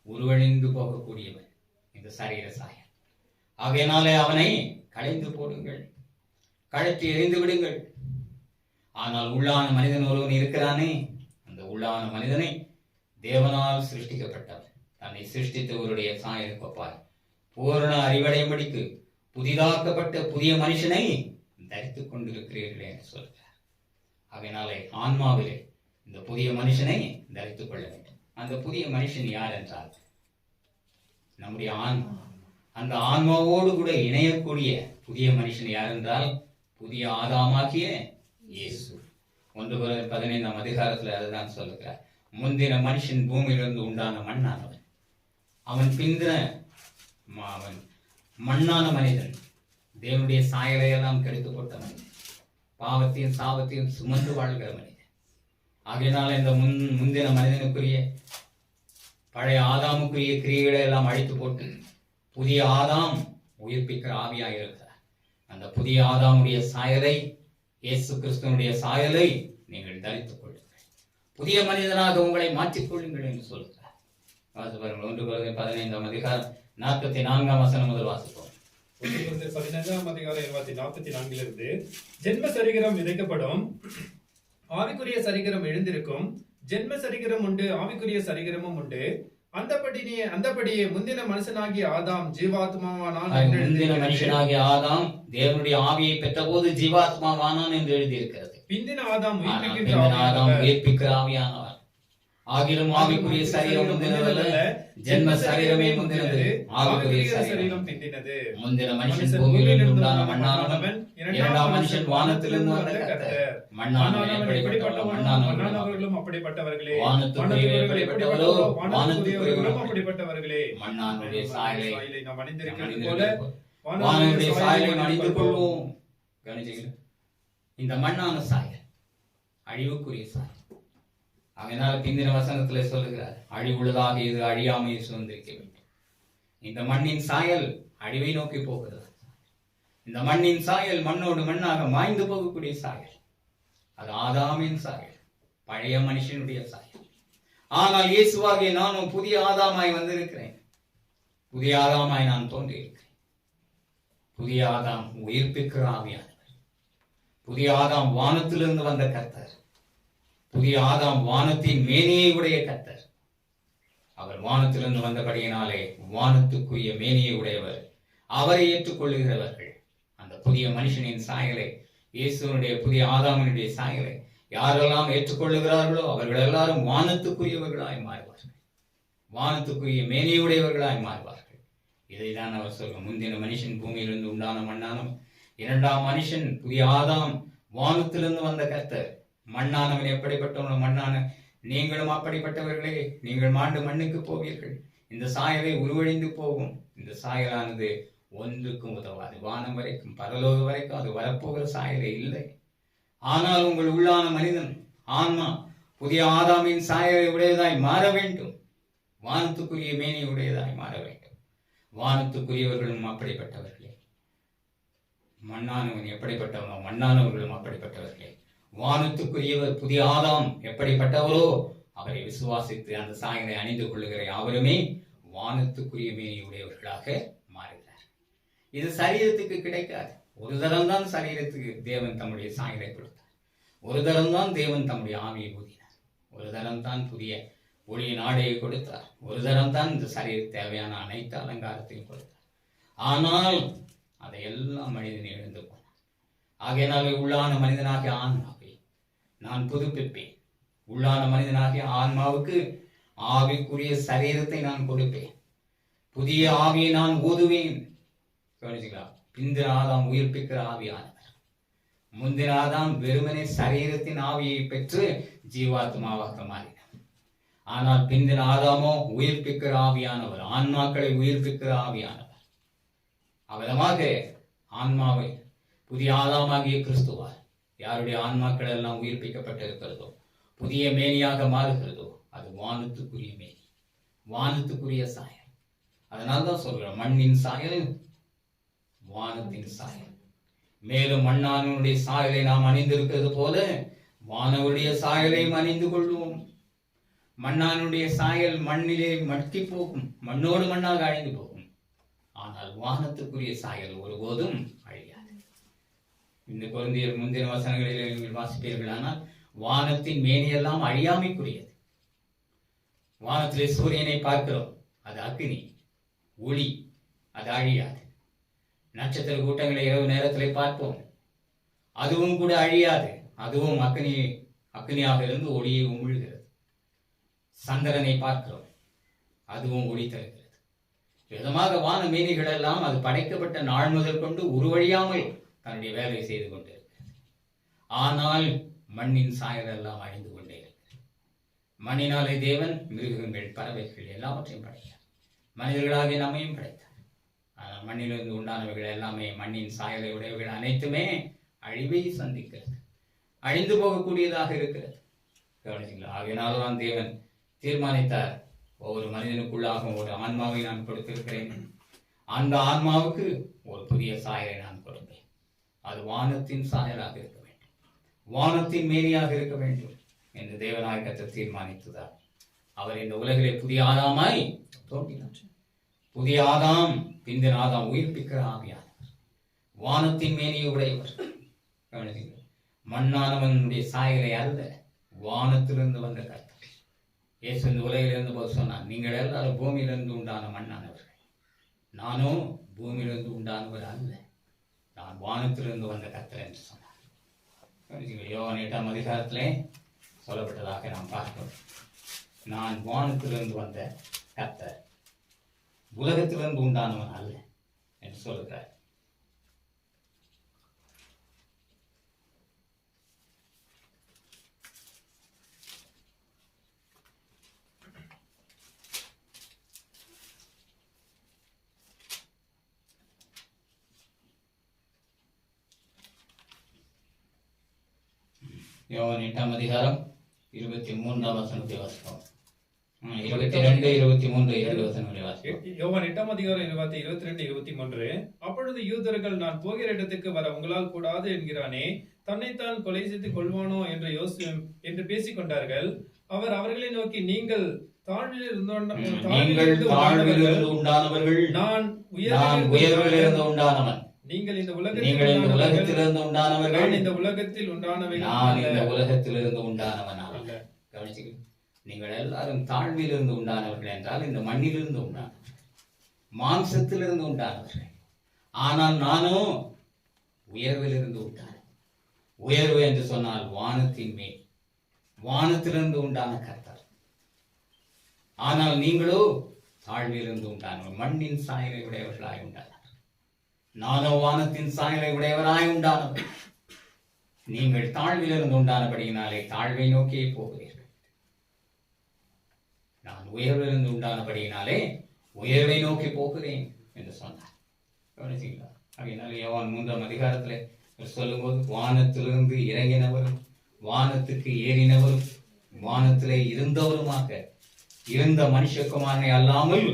உருவழிந்து போகக்கூடியவன் இந்த சரீர சாயம். ஆகையினாலே அவனை களைந்து போடுங்கள், கழற்றி எறிந்து விடுங்கள். ஆனால் உள்ளான மனிதன் ஒருவன் இருக்கிறானே, அந்த உள்ளான மனிதனை தேவனால் சிருஷ்டிக்கப்பட்டவன், தன்னை சிருஷ்டித்தவருடைய சாயலுக்கு ஒப்பாய் பூரண அறிவடையும்படிக்கு புதிதாக்கப்பட்ட புதிய மனுஷனை தரித்துக் கொண்டிருக்கிறீர்களே என்று சொல்கிறார். அதனாலே ஆன்மாவிலே இந்த புதிய மனுஷனை தரித்துக் கொள்ள வேண்டும். அந்த புதிய மனுஷன் யார் என்றால் நம்முடைய ஆன்மா. அந்த ஆன்மாவோடு கூட இணையக்கூடிய புதிய மனுஷன் யார் என்றால் புதிய ஆதாமாகிய இயேசு. 1 Corinthians 15ஆம் அதிகாரத்துல அதுதான் சொல்லுகிறார். முந்தின மனுஷன் பூமியிலிருந்து உண்டான மண்ணானவன், அவன் பிந்தின அவன் மண்ணான மனிதன், தேவனுடைய சாயலை எல்லாம் கெடுத்து போட்ட மனிதன், பாவத்தையும் சாபத்தையும் சுமந்து வாழ்கிற மனிதன். ஆகையினால இந்த முந்தின மனிதனுக்குரிய பழைய ஆதாமுக்குரிய கிரியைகளை எல்லாம் அழித்து போட்டு புதிய ஆதாம் உயிர்ப்பிக்கிற ஆவியாக இருக்கிறார். அந்த புதிய ஆதாமுடைய சாயலை, இயேசு கிறிஸ்துவனுடைய சாயலை நீங்கள் தரித்துக் கொள்ளுங்கள், புதிய மனிதனாக உங்களை மாற்றிக்கொள்ளுங்கள் என்று சொல்கிறார். 1 Corinthians 15ஆம் அதிகாரம் 44ஆம் வசனம் முதல் வாசிப்போம். 1 Corinthians 15ஆம் அதிகாரம் 44 ஜென்ம சரீரம் விதைக்கப்படும், ஆவிக்குரிய சரீரம் எழுந்திருக்கும். ஜென்ம சரீரம் உண்டு, ஆவிக்குரிய சரீரமும் உண்டு. அந்தபடியே முந்தின மனுஷனாகிய ஆதாம் ஜீவாத்மாவானான். முந்தின மனுஷனாகிய ஆதாம் தேவனுடைய ஆவியை பெற்றபோது ஜீவாத்மாவானான் என்று எழுதியிருக்கிறது. பிந்தின ஆதாம் உயிர்ப்பிக்கிற ஆவியானவர். ஆகிலும் ஆவிக்குரிய சரீரம் முந்தினதல்ல, ஜென்ம சரீரமே முந்தினது, ஆவிக்குரிய சரீரம் பிந்தினது. முந்தின மனுஷன் பூமியிலிருந்து உண்டான மண்ணானவன், இரண்டாம் மனுஷன் வானத்திலிருந்து வந்த கர்த்தர். மண்ணானவன் எப்படிப்பட்டவன், மண்ணானவர்களும் அப்படிப்பட்டவர்களே. வானத்துக்குரியவர் எப்படிப்பட்டவரோ, வானத்துக்குரியவர்களும் அப்படிப்பட்டவர்களே. மண்ணானுடைய சாயலை நாம் அணிந்திருக்கிறது போல வானனுடைய சாயலை அணிந்து கொள்வோம். கவனிச்சீங்களா? இந்த மண்ணான சாயல் அழிவுக்குரிய சாயல். அதனால பிந்தின வசனத்துல சொல்லுகிறார், அழிவுள்ளதாக இது அழியாமையை சுதந்திரிக்க வேண்டும். இந்த மண்ணின் சாயல் அழிவை நோக்கி போகிறது. இந்த மண்ணின் சாயல் மண்ணோடு மண்ணாக மாய்ந்து போகக்கூடிய சாயல். அது ஆதாமின் சாயல், பழைய மனுஷனுடைய சாயல். ஆனால் இயேசுவாகிய நானும் புதிய ஆதாமாய் வந்திருக்கிறேன். புதிய ஆதாமாய் நான் தோன்றியிருக்கிறேன். புதிய ஆதாம் உயிர்ப்பிக்கிற ஆவியானவர். புதிய ஆதாம் வானத்திலிருந்து வந்த கர்த்தர். புதிய ஆதாம் வானத்தின் மேனியை உடைய கர்த்தர். அவர் வானத்திலிருந்து வந்தபடியினாலே வானத்துக்குரிய மேனியை உடையவர். அவரை ஏற்றுக்கொள்ளுகிறவர்கள் அந்த புதிய மனுஷனின் சாயலை, இயேசுனுடைய புதிய ஆதாமினுடைய சாயலை யாரெல்லாம் ஏற்றுக்கொள்ளுகிறார்களோ அவர்கள் எல்லாரும் வானத்துக்குரியவர்களாய் மாறுவார்கள், வானத்துக்குரிய மேனியுடையவர்களாய் மாறுவார்கள். இதைதான் அவர் சொல்ற, முந்தின மனுஷன் பூமியிலிருந்து உண்டான மண்ணானவன், இரண்டாம் மனுஷன் புதிய ஆதாம் வானத்திலிருந்து வந்த கர்த்தர். மண்ணானவன் எப்படிப்பட்டவன், மண்ணான நீங்களும் அப்படிப்பட்டவர்களே. நீங்கள் மாண்டு மண்ணுக்கு போவீர்கள். இந்த சாயலை உருவழிந்து போகும். இந்த சாயலானது ஒன்றுக்கும் உதவாது. வானம் வரைக்கும் பரலோக வரைக்கும் அது வரப்போகிற சாயலே இல்லை. ஆனால் உங்கள் உள்ளான மனிதன் ஆன்மா புதிய ஆதாமின் சாயலை உடையதாய் மாற வேண்டும். வானத்துக்குரிய மேனி உடையதாய் மாற வேண்டும். வானத்துக்குரியவர்களும் அப்படிப்பட்டவர்களே. மண்ணானவன் எப்படிப்பட்டவனோ மண்ணானவர்களும் அப்படிப்பட்டவர்களே. வானத்துக்குரியவர் புதிய ஆதாம் எப்படிப்பட்டவரோ அவரை விசுவாசித்து அந்த சாயலை அணிந்து கொள்ளுகிற யாவருமே வானத்துக்குரிய மேனியுடையவர்களாக மாறுகிறார். இது சரீரத்துக்கு கிடைக்காது. ஒரு தரம் தான் சரீரத்துக்கு தேவன் தம்முடைய சாயலை கொடுத்தார். ஒரு தரம் தான் தேவன் தம்முடைய ஆவியை ஊதினார். ஒரு தரம் தான் புதிய ஒளியின் ஆடையை கொடுத்தார். ஒரு தரம் தான் இந்த சரீர தேவையான அனைத்து அலங்காரத்தையும் கொடுத்தார். ஆனால் அதையெல்லாம் மனிதன் எழுந்து போனார். ஆகையினாலே உள்ளான மனிதனாகிய ஆன்மாவை நான் புதுப்பிப்பேன். உள்ளான மனிதனாகிய ஆன்மாவுக்கு ஆவிக்குரிய சரீரத்தை நான் கொடுப்பேன். புதிய ஆவியை நான் ஊதுவேன். கவனிச்சுக்கலாம். பிந்தின ஆதாம் உயிர்ப்பிக்கிற ஆவியானவர். முந்தின ஆதாம் வெறுமனே சரீரத்தின் ஆவியை பெற்று ஜீவாத்மாவாக மாறினார். ஆனால் பிந்தின ஆதாமோ உயிர்ப்பிக்கிற ஆவியானவர், ஆன்மாக்களை உயிர்ப்பிக்கிற ஆவியானவர். அவ்விதமாக ஆன்மாவை புதிய ஆதாமாகிய கிறிஸ்துவார் யாருடைய ஆன்மாக்கள் எல்லாம் உயிர்ப்பிக்கப்பட்டிருக்கிறதோ, புதிய மேனியாக மாறுகிறதோ, அது வானத்துக்குரிய மேனி, வானத்துக்குரிய சாயல். அதனால்தான் சொல்றோம், மண்ணின் சாயல் வானத்தின் சாயல். மேலும் மண்ணானுடைய சாயலை நாம் அணிந்திருக்கிறது போல வானவருடைய சாயலையும் அணிந்து கொள்வோம். மண்ணானுடைய சாயல் மண்ணிலே மட்கி போகும், மண்ணோடு மண்ணாக அழிந்து போகும். ஆனால் வானத்துக்குரிய சாயல் ஒருபோதும் அழியாது. இந்த கொரிந்தியர் முந்தின வசனங்களில் நீங்கள் வாசிப்பீர்களானால் வானத்தின் மேனியெல்லாம் அழியாமைக்குரியது. வானத்திலே சூரியனை பார்க்கிறோம், அது அக்னி ஒளி, அது அழியாது. நட்சத்திர கூட்டங்களை இரவு நேரத்திலே பார்ப்போம், அதுவும் கூட அழியாது. அதுவும் அக்னியாக இருந்து ஒளியை உமிழ்கிறது. சந்திரனை பார்க்கிறோம், அதுவும் ஒளி தருகிறது. விதமாக வான மேனிகள் எல்லாம் அது படைக்கப்பட்ட நாள் முதல் கொண்டு உருவழியாமல் தன்னுடைய வேலை செய்து கொண்டிருக்கிறது. ஆனால் மண்ணின் சாயல் எல்லாம் அழிந்து கொண்டே இருக்கிறது. மண்ணினாலே தேவன் மிருகங்கள், பறவைகள் எல்லாவற்றையும் படைத்தார். மனிதர்களாகிய நம்மையும் படைத்தார். ஆனால் மண்ணிலிருந்து உண்டானவைகள் எல்லாமே, மண்ணின் சாயலை உடையவைகள் அனைத்துமே அழிவை சந்திக்கிறது, அழிந்து போகக்கூடியதாக இருக்கிறது. கவனிச்சிங்களா? ஆகையினால்தான் தேவன் தீர்மானித்தார், ஒவ்வொரு மனிதனுக்குள்ளாகவும் ஒரு ஆன்மாவை நான் கொடுத்திருக்கிறேன், அந்த ஆன்மாவுக்கு ஒரு புதிய சாயலை நான் கொடுப்பேன். அது வானத்தின் சாயலாக இருக்க வேண்டும், வானத்தின் மேனியாக இருக்க வேண்டும் என்று தேவனாய் கர்த்தர் தீர்மானித்ததார். அவர் இந்த உலகிலே புதிய ஆதாமாய் தோன்றினார். புதிய ஆதாம், பிந்தின ஆதாம் உயிர்ப்பிக்கிற ஆவியானவர், வானத்தின் மேனியை உடையவர். மண்ணானவனுடைய சாயலை அல்ல, வானத்திலிருந்து வந்த கர்த்தர். இயேசு இந்த உலகில் இருந்தபோது சொன்னார், நீங்கள் எல்லாரும் பூமியிலிருந்து உண்டான மண்ணானவர்கள், நானோ பூமியிலிருந்து உண்டானவர் அல்ல, நான் வானத்திலிருந்து வந்த கர்த்தர் என்று சொன்னார். யோவான் 8ஆம் அதிகாரத்திலே சொல்லப்பட்டதாக நாம் பார்க்கிறோம். நான் வானத்திலிருந்து வந்த கர்த்தர், உலகத்திலிருந்து உண்டானவன் அல்ல என்று சொல்லுகிறார். யோவான் 8ஆம் அதிகாரம் 23ஆம் வசனத்தை வாசிப்போம். 22, 23, 7 வசனங்களை வாசிப்போம். யோவான் 8ஆம் அதிகாரம் 22, 23. அப்பொழுது யூதர்கள், நான் போகிற இடத்துக்கு வர உங்களால் கூடாது என்கிறானே, தன்னைத்தான் கொலை செய்து கொள்வானோ என்று பேசிக் கொண்டார்கள். அவர் அவர்களை நோக்கி, நீங்கள் தாழ்விலிருந்து உண்டானவர்கள், நான் உயர்விலிருந்து உண்டானவன். நீங்கள் இந்த உலகத்திலிருந்து உண்டானவர்கள், நான் இந்த உலகத்தில் உண்டானவன். கவனிச்சுக்கிறேன். நீங்கள் எல்லாரும் தாழ்விலிருந்து உண்டானவர்கள் என்றால் இந்த மண்ணிலிருந்து உண்டானவர்கள், மாம்சத்திலிருந்து உண்டானவர்கள். ஆனால் நானோ உயர்விலிருந்து உண்டான. உயர்வு என்று சொன்னால் வானத்தின் மேல், வானத்திலிருந்து உண்டான கர்த்தர். ஆனால் நீங்களோ தாழ்விலிருந்து உண்டானவர், மண்ணின் சாயலை உடையவர்களாய் உண்டானவர். நானோ வானத்தின் சாயலை உடையவராய் உண்டானவர். நீங்கள் தாழ்விலிருந்து உண்டானபடியினாலே தாழ்வை நோக்கியே போகிறீர்கள். நான் உயர்விலிருந்து உண்டானபடியினாலே உயர்வை நோக்கி போகிறேன் என்று சொன்னார். கவனிச்சீங்களா? அதனால யோவான் 3ஆம் அதிகாரத்திலே சொல்லும்போது, வானத்திலிருந்து இறங்கினவரும் வானத்துக்கு ஏறினவரும் வானத்திலே இருந்தவருமாக இருந்த மனுஷகுமாரனை அல்லாமல்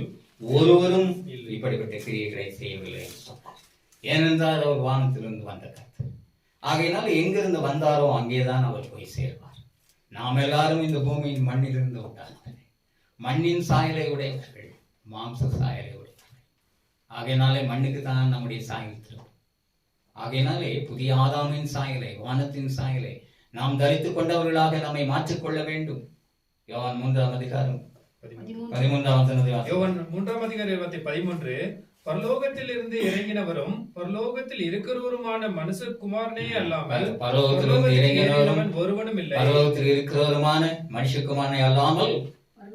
ஒருவரும் இப்படிப்பட்ட கிரியைகளை செய்யவில்லை என்று சொன்னார். ஏனென்றால் அவர் வானத்திலிருந்து வந்த கர்த்தர். ஆகையினால் எங்கிருந்து வந்தாரோ அங்கேதான் அவர் போய் சேர்வார். நாம் எல்லாரும் இந்த பூமியின் மண்ணிலிருந்து உண்டானவர்கள், மண்ணின் சாயலை உடையவர்கள், மாம்ச சாயலை உடையவர்கள். ஆகையினாலே மண்ணுக்கு தான் நம்முடைய சாயல் திரும்ப. ஆகையினாலே புதிய ஆதாமின் சாயலை, வானத்தின் சாயலை நாம் தரித்துக் கொண்டவர்களாக நம்மை மாற்றிக்கொள்ள வேண்டும். யோவான் 3ஆம் அதிகாரம் 13ஆம் வசனத்தை வாசிப்போம். யோவான் 3ஆம் அதிகாரம் 13. பரலோகத்தில் இருந்து இறங்கினவரும் பரலோகத்தில் இருக்கிறவருமான மனுஷகுமாரனே அல்லாமல் பரலோகத்திலிருந்து இறங்கினவரும் ஒருவனும் இல்லை. பரலோகத்தில் இருக்கிறவருமான மனுஷகுமாரனை அல்லாமல்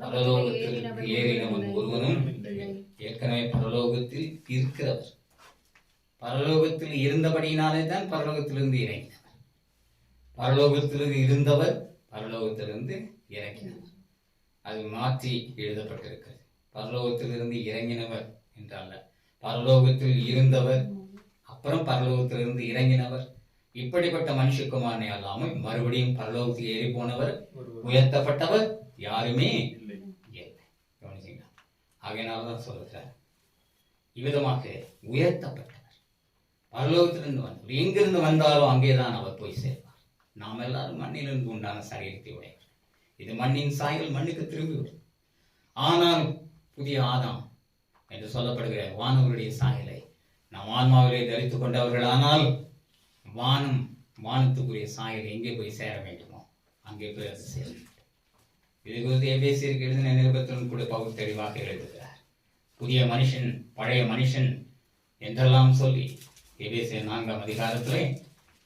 பரலோகத்தில் ஏறினவன் ஒருவனும் இல்லை. ஏற்கனவே பரலோகத்தில் இருக்கிறவர், பரலோகத்தில் இருந்தபடியினாலே தான் பரலோகத்திலிருந்து இறங்கினவர். பரலோகத்திலிருந்து இருந்தவர் பரலோகத்திலிருந்து இறங்கினவர். அது மாற்றி எழுதப்பட்டிருக்கிறது. பரலோகத்திலிருந்து இறங்கினவர் என்றால் பரலோகத்தில் இருந்தவர், அப்புறம் பரலோகத்திலிருந்து இறங்கினவர். இப்படிப்பட்ட மனுஷகுமாரனை அல்லாமல் மறுபடியும் பரலோகத்தில் ஏறி போனவர், உயர்த்தப்பட்டவர் யாருமே இல்லை. கவனிச்சீங்களா? ஆகையினால்தான் சொல்லுகிறார், இவ்விதமாக உயர்த்தப்பட்டவர் பரலோகத்திலிருந்து வந்தவர். எங்கிருந்து வந்தாரோ அங்கேதான் அவர் போய் சேர்வார். நாம் எல்லாரும் மண்ணிலிருந்து உண்டான சரீரத்தை உடையவர். இது மண்ணின் சாயல் மண்ணுக்கு திரும்பிவிடும். ஆனால் புதிய ஆதாம் என்று சொல்லப்படுகிற வானவருடைய சாயலை நாம் ஆன்மாவிலே தரித்துக் கொண்டவர்கள். ஆனால் வானத்துக்குரிய சாயல் எங்கே போய் சேர வேண்டுமோ அங்கே போய் அது சேர வேண்டும். இது குறித்து எபேசியருக்கு எழுதின நிருபத்திலும் கூட பவுல் தெளிவாக எழுதுகிறார். புதிய மனுஷன், பழைய மனுஷன் என்றெல்லாம் சொல்லி எபேசியர் 4ஆம் அதிகாரத்திலே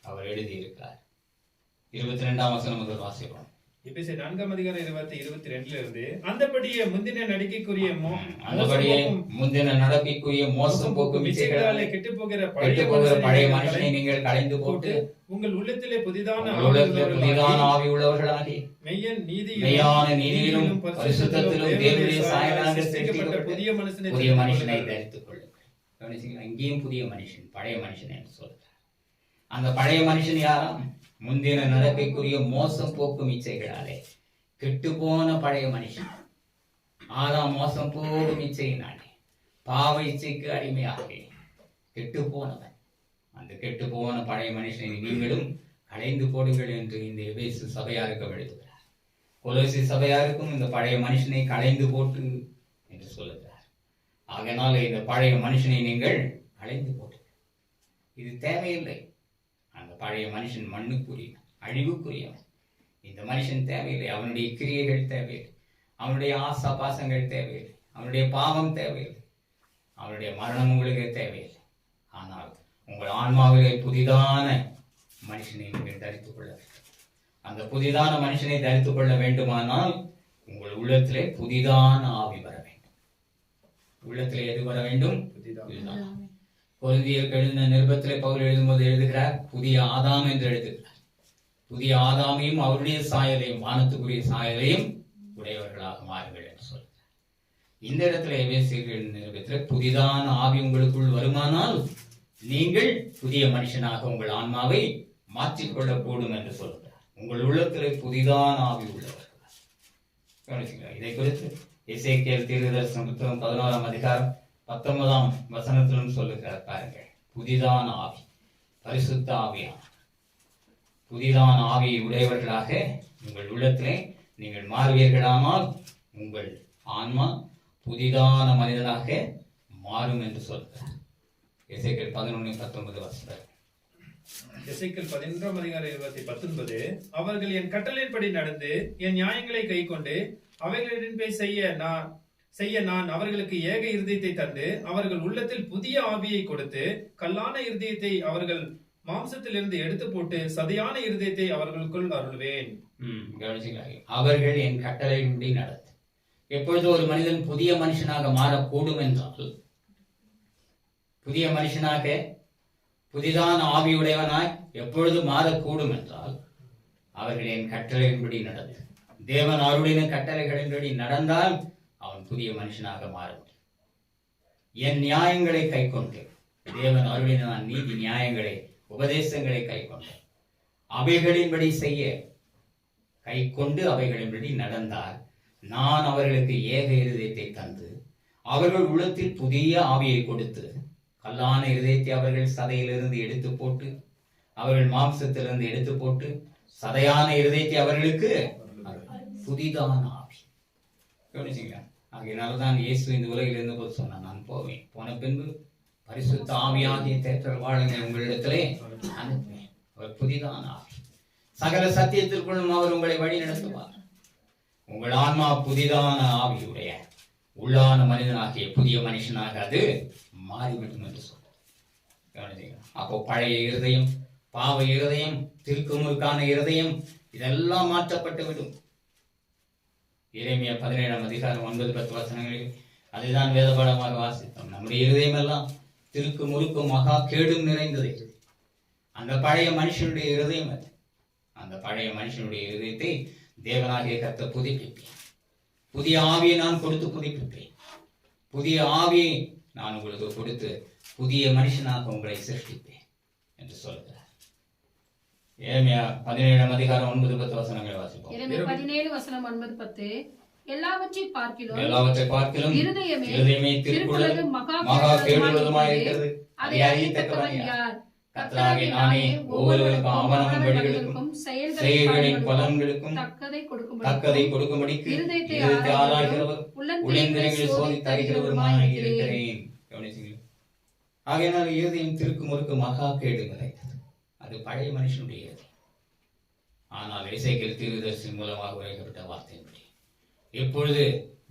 அவர் எழுதியிருக்கிறார். 22ஆம் வசனம் முதல் வாசிப்போம். எபேசியர் 4ஆம் அதிகாரம் 22 இருந்து அந்தபடியே முந்தின நடிக்கைக்குரிய அந்தபடியே முந்தின நடக்கைக்குரிய மோசம் போக்கும் இச்சைகளாலே கெட்டுப் போகிற பழைய மனுஷனை நீங்கள் களைந்து போட்டு உங்கள் உள்ளத்திலே புதிதான ஆவி உள்ளவர்களாகி மெய்யான நீதியிலும் பரிசுத்தத்திலும் தேவனுடைய சாயலாக சிருஷ்டிக்கப்பட்ட புதிய மனுஷனை தரித்துக் கொள்ளுங்கள். இங்கேயும் புதிய மனுஷன், பழைய மனுஷன் என்று சொல்றார். அந்த பழைய மனுஷன் யாராம்? முந்தின நடக்கைக்குரிய மோசம் போக்கும் இச்சைகளாலே கெட்டு போன பழைய மனுஷன். ஆதாம் மோசம் போகும் இச்சையினாலே பாவ இச்சைக்கு அடிமையாகி கெட்டு போனவன். அந்த கெட்டு போன பழைய மனுஷனை நீங்களும் களைந்து போடுங்கள் என்று இந்த எபேசு சபையாருக்கு எழுதுகிறார். கொலோசி சபையாருக்கும் இந்த பழைய மனுஷனை களைந்து போட்டு என்று சொல்லுகிறார். ஆகையினால இந்த பழைய மனுஷனை நீங்கள் களைந்து போடுங்கள். இது தேவையில்லை. அந்த பழைய மனுஷன் மண்ணுக்குரியவன், அழிவுக்குரியவன். இந்த மனுஷன் தேவையில்லை. அவனுடைய கிரியைகள் தேவையில்லை, அவனுடைய ஆசா பாசங்கள் தேவையில்லை, அவனுடைய பாவம் தேவையில்லை, அவனுடைய மரணம் உங்களுக்கு தேவையில்லை. ஆனால் உங்கள் ஆன்மாவிலே புதிதான மனுஷனை நீங்கள் தரித்துக் கொள்ள வேண்டும். அந்த புதிதான மனுஷனை தரித்துக் கொள்ள வேண்டுமானால் உங்கள் உள்ளத்திலே புதிதான ஆவி வர வேண்டும். உள்ளத்திலே எது வர வேண்டும்? புதிதான. கொரிந்தியருக்கு எழுதின நிருபத்திலே பவுல் எழுதும்போது எழுதுகிறார், புதிய ஆதாம் என்று எழுதுகிறார். புதிய ஆதாமையும் அவருடைய சாயலையும், வானத்துக்குரிய சாயலையும் உடையவர்களாக மாறுங்கள் என்று சொல்கிறார். இந்த இடத்துல எபேசியர் நிருபத்தில் புதிதான ஆவி உங்களுக்குள் வருமானால் நீங்கள் புதிய மனுஷனாக உங்கள் ஆன்மாவை மாற்றிக்கொள்ளக்கூடும் என்று சொல்கிறார். உங்கள் உள்ளத்திலே புதிதான ஆவி உள்ளவர்கள். இதை குறித்து எசேக்கியேல் தீர்க்கதரிசன புத்தகம் 11ஆம் அதிகாரம் 19ஆம் வசனத்திலும் சொல்லுகிறார். பாருங்கள், புதிதான ஆவி, பரிசுத்த ஆவியான புதிதான ஆவியை உடையவர்களாக உங்கள் உள்ளத்திலே நீங்கள் மாறுவீர்களானால் உங்கள் ஆன்மா புதிதான மனிதனாக மாறும் என்று சொல்கிறார். எசேக்கியேல் 11:19 வசனம். எசேக்கியேல் 11ஆம் அதிகாரம் 19. அவர்கள் என் கட்டளையின்படி நடந்து என் நியாயங்களை கைக்கொண்டு அவைகளின்படி செய்ய நான் அவர்களுக்கு ஏக இருதயத்தை தந்து அவர்கள் உள்ளத்தில் புதிய ஆவியை கொடுத்து கல்லான இருதயத்தை அவர்கள் மாம்சத்திலிருந்து எடுத்து போட்டு சதையான இருதயத்தை அவர்களுக்குள் அருள்வேன். அவர்கள் என் கட்டளையின்படி நடந்து. எப்பொழுது ஒரு மனிதன் புதிய மனுஷனாக மாறக்கூடும் என்றால், புதிய மனுஷனாக புதிதான ஆவியுடையவனாய் எப்பொழுது மாறக்கூடும் என்றால், அவர்கள் என் கட்டளையின்படி நடந்து, தேவன் அருளின கட்டளைகளின்படி நடந்தால் அவன் புதிய மனுஷனாக மாற முடியும். என் நியாயங்களை கை கொண்டு, தேவன் அருளின நீதி நியாயங்களை, உபதேசங்களை கை கொண்டு அவைகளின்படி செய்ய கை கொண்டு அவைகளின்படி நடந்தால் நான் அவர்களுக்கு ஏக இருதயத்தை தந்து அவர்கள் உள்ளத்தில் புதிய ஆவியை கொடுத்து கல்லான இருதயத்தை அவர்கள் சதையிலிருந்து எடுத்து போட்டு அவர்கள் மாம்சத்திலிருந்து எடுத்து போட்டு சதையான இருதயத்தை அவர்களுக்கு புதிதான ஆவி. கவனிச்சீங்களா? ஆகையினால்தான் இயேசு இந்த உலகில் இருந்த போது சொன்னார், நான் போவேன், போன பின்பு பரிசுத்த ஆவியாகிய தேற்றல் வாழுங்க உங்களிடத்திலே அனுப்புவேன். அவர் புதிதான ஆவி, சகல சத்தியத்திற்குள்ளும் அவர் உங்களை வழி நடத்துவார். உங்கள் ஆன்மா புதிதான ஆவியுடைய உள்ளான மனிதனாகிய புதிய மனுஷனாக அது மாறிவிடும் என்று சொல்றார். அப்போ பழைய இருதயம், பாவ இருதயம், திருக்குமுறுக்கான இருதயம் இதெல்லாம் மாற்றப்பட்டு விடும். எரேமியா 17ஆம் அதிகாரம் 9-10 வசனங்களில் அதுதான் வேத பாடமாக வாசித்தோம். நம்முடைய இருதயம் எல்லாம் திருக்கு முறுக்கும் மகா கேடும் நிறைந்தது. அந்த பழைய மனுஷனுடைய இருதயம் அது. அந்த பழைய மனுஷனுடைய இருதயத்தை தேவனாகிய கர்த்தர் புதுப்பிப்பேன். புதிய ஆவியை நான் கொடுத்து புதுப்பிப்பேன். புதிய ஆவியை நான் உங்களுக்கு கொடுத்து புதிய மனுஷனாக உங்களை சிருஷ்டிப்பேன் என்று சொல்கிறார். எரேமியா 17ஆம் அதிகாரம் 9-10 வசனங்களை வாசிப்போம். எரேமியா 17:9-10. எல்லாவற்றை பார்க்கிலும் இருதயமே திருக்குள்ளதும் மகா கேடுள்ளதுமாய் இருக்கிறது. அதை அறியத்தக்கவன் யார்? கர்த்தராகிய நானே ஒவ்வொருவருக்கும் அவனவன் வழிகளுக்கும் செயல்களின் பலன்களுக்கும் தக்கதை கொடுக்கும்படிக்கு இருதயத்தை ஆராய்கிறவர் உள்ளந்தரங்களை சோதித்து அறிகிறவருமாய் இருக்கிறேன். ஆகையினால் இருதயம் திருக்கு முறுக்கு மகா கேடு நிறைந்தது. அது பழைய மனுஷனுடைய இருதயம். ஆனால் எசேக்கியேல் தீர்க்கதரிசி மூலமாக உரைக்கப்பட்ட வார்த்தையின்படி எப்பொழுது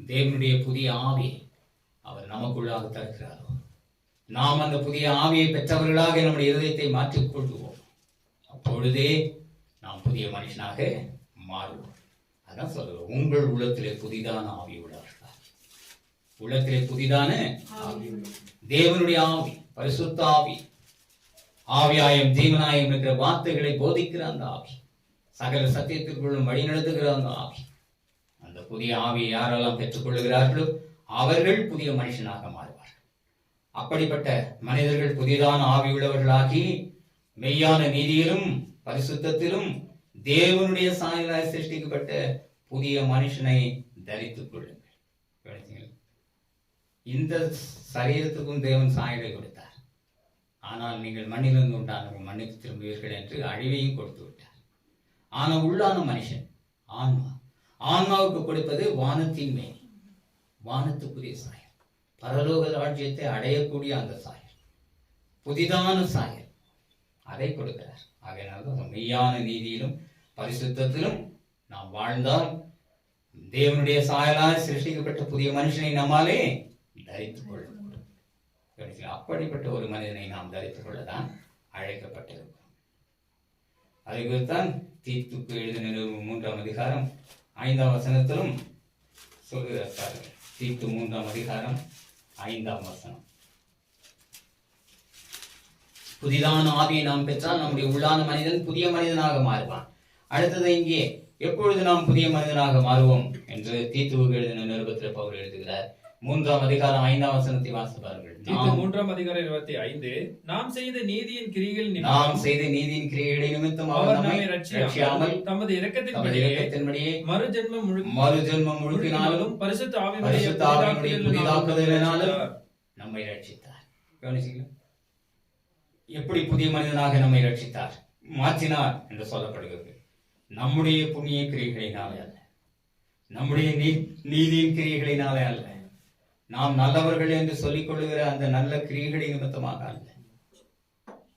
தேவனுடைய புதிய ஆவியை அவர் நமக்குள்ளாக தருகிறாரோ, நாம் அந்த புதிய ஆவியை பெற்றவர்களாக நம்முடைய இருதயத்தை மாற்றிக் கொள்வோம். அப்பொழுதே நாம் புதிய மனுஷனாக மாறுவோம். அதான் சொல்றோம், உங்கள் உள்ளத்திலே புதிதான ஆவி உள்ளவர்களா. உள்ளத்திலே புதிதான ஆவி, தேவனுடைய ஆவி, பரிசுத்த ஆவி, ஆவியாயம் ஜீவனாயம் என்ற வார்த்தைகளை போதிக்கிற அந்த ஆவி, சகல சத்தியத்திற்குள்ளும் வழி நடத்துகிற அந்த ஆவி, அந்த புதிய ஆவியை யாரெல்லாம் பெற்றுக் கொள்ளுகிறார்களோ அவர்கள் புதிய மனுஷனாக மாறுவார்கள். அப்படிப்பட்ட மனிதர்கள் புதிதான ஆவி உள்ளவர்களாகி மெய்யான நீதியிலும் பரிசுத்தத்திலும் தேவனுடைய சாயலாய் சிருஷ்டிக்கப்பட்ட புதிய மனுஷனை தரித்துக் கொள்ளுங்கள். இந்த சரீரத்துக்கும் தேவன் சாயலை கொடுத்தார். ஆனால் நீங்கள் மண்ணிலிருந்து உண்டானவர்கள் மண்ணுக்கு திரும்புவீர்கள் என்று அழிவையும் கொடுத்து விட்டார். ஆனால் உள்ளான மனுஷன் ஆன்மா, ஆன்மாவுக்கு கொடுப்பது வானத்தின் மேல், வானத்துக்குரிய சாயல், பரலோக ராஜ்யத்தை அடையக்கூடிய அந்த சாயல், புதிதான சாயல், அதை கொடுக்கிறார். ஆகையினால்தான் மெய்யான நீதியிலும் பரிசுத்தத்திலும் நாம் வாழ்ந்தால் தேவனுடைய சாயலால் சிருஷ்டிக்கப்பட்ட புதிய மனுஷனை நம்மாலே தரித்துக் கொள்ள முடியும். அப்படிப்பட்ட ஒரு மனிதனை நாம் தரித்துக் கொள்ளதான் அழைக்கப்பட்டிருக்கிறோம். அதை குறித்தான் தீத்துக்கு எழுதின 3ஆம் அதிகாரம் 5ஆம் வசனத்திலும் சொல்கிறார். தீத்து 3ஆம் அதிகாரம் 5ஆம் வசனம், புதிதான ஆவியை நாம் பெற்றால் நம்முடைய உள்ளான மனிதன் புதிய மனிதனாக மாறுவான். அடுத்தது இங்கே எப்பொழுது நாம் புதிய மனிதனாக மாறுவோம் என்று தீத்துவுக்கு எழுதின நிருபத்தில் பவுல் எழுதுகிறார். 3ஆம் அதிகாரம் 5ஆம் வசனத்தை வாசிப்பார்கள். 3ஆம் அதிகாரம் 25, நாம் செய்த நீதியின் கிரியைகள் நிமித்தம் அவர் நம்மை ரட்சியாமல் தமது இரக்கத்தின்படியே மறுஜென்மம் முழுக்கினாலும் பரிசுத்த ஆவியினுடைய புதிதாக்குதலினாலும் நம்மை ரட்சித்தார். கவனிச்சீங்களா? எப்படி புதிய மனிதனாக நம்மை ரட்சித்தார், மாற்றினார் என்று சொல்லப்படுகிறது. நம்முடைய புண்ணிய கிரியைகளினாலே அல்ல, நம்முடைய நீதியின் கிரியைகளினாலே அல்ல, நாம் நல்லவர்கள் என்று சொல்லிக் கொள்ளுகிற அந்த நல்ல கிரியைகளை நிமித்தமாக அல்ல.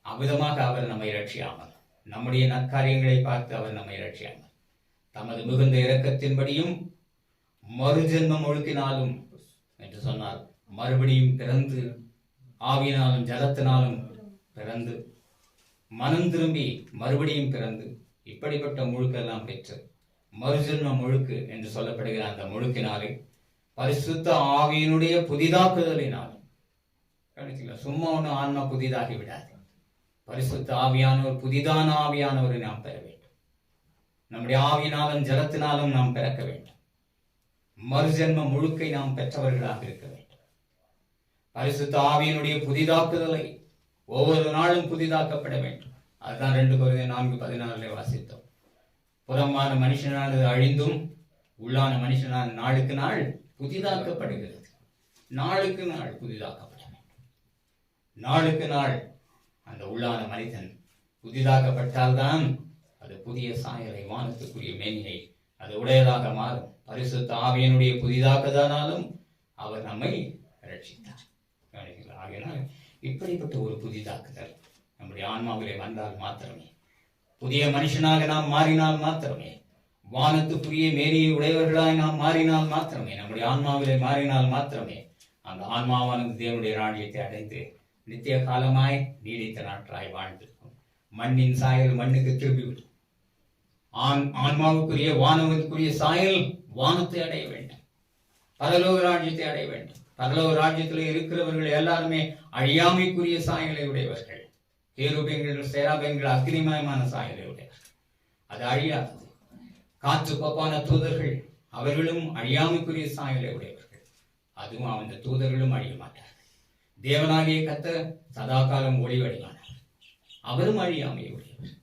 அவ்விதமாக அவர் நம்மை ரட்சியாமல், நம்முடைய நற்காரியங்களை பார்த்து அவர் நம்மை ரட்சியாமல், தமது மிகுந்த இரக்கத்தின்படியும் மறுஜென்மம் ஒழுக்கினாலும் என்று சொன்னார். மறுபடியும் பிறந்து, ஆவியினாலும் ஜலத்தினாலும் பிறந்து, மனம் திரும்பி மறுபடியும் பிறந்து, இப்படிப்பட்ட முழுக்கெல்லாம் பெற்று மறுஜென்ம முழுக்கு என்று சொல்லப்படுகிற அந்த முழுக்கினாலே, பரிசுத்த ஆவியினுடைய புதிதாக்குதலினாலும், சும்மா ஒண்ணு ஆன்மா புதிதாகி விடாது. பரிசுத்த ஆவியானவர், புதிதான ஆவியானவரை நாம் பெற வேண்டும். நம்முடைய ஆவியினாலும் ஜலத்தினாலும் நாம் பிறக்க வேண்டும். மறுஜென்ம முழுக்கை நாம் பெற்றவர்களாக இருக்க வேண்டும். பரிசுத்த ஆவியினுடைய புதிதாக்குதலை ஒவ்வொரு நாளும் புதிதாக்கப்பட வேண்டும். அதுதான் 2 கொரிந்தியர் 4:14 வாசித்தோம். புறமான மனுஷனானது அழிந்தும் உள்ளான மனுஷனான நாளுக்கு நாள் புதிதாக்கப்படுகிறது. நாளுக்கு நாள் புதிதாக்கப்பட வேண்டும். நாளுக்கு நாள் அந்த உள்ளான மனிதன் புதிதாக்கப்பட்டால்தான் அது புதிய சாயலை, வானத்துக்குரிய மேனியை அது உடையதாக மாறும். பரிசுத்த ஆவியினுடைய புதிதாக்குதலாலும் அவர் நம்மை ரட்சித்தார். ஆகையினால் இப்படிப்பட்ட ஒரு புதிதாக்குதல் நம்முடைய ஆன்மாவிலே வந்தால் மாத்திரமே, புதிய மனுஷனாக நாம் மாறினால் மாத்திரமே, வானத்துக்குரிய மேனியை உடையவர்களாய் நாம் மாறினால் மாத்திரமே, நம்முடைய ஆன்மாவிலே மாறினால் மாத்திரமே அந்த ஆன்மாவானது தேவனுடைய ராஜ்யத்தை அடைந்து நித்திய காலமாய் நீடித்த நாட்களாய் வாழ்ந்திருக்கும். மண்ணின் சாயல் மண்ணுக்கு திரும்பிவிடும். ஆன்மாவுக்குரிய வானவனுக்குரிய சாயல் வானத்தை அடைய வேண்டும், பரலோக ராஜ்யத்தை அடைய வேண்டும். பரலோக ராஜ்யத்தில் இருக்கிறவர்கள் எல்லாருமே அழியாமைக்குரிய சாயலை உடையவர்கள். கேருபீன்கள், சேராபீன்கள் அக்னிமயமான சாயலை உடையவர்கள், அது அழியாதது. காற்று கோப்பான தூதர்கள், அவர்களும் அழியாமைக்குரிய சாயலை உடையவர்கள், அதுவும் அந்த தூதர்களும் அழிய மாட்டார்கள். தேவனாகிய கர்த்தர் சதா காலம் ஒளிவடைவானார், அவரும் அழியாமை உடையவர்.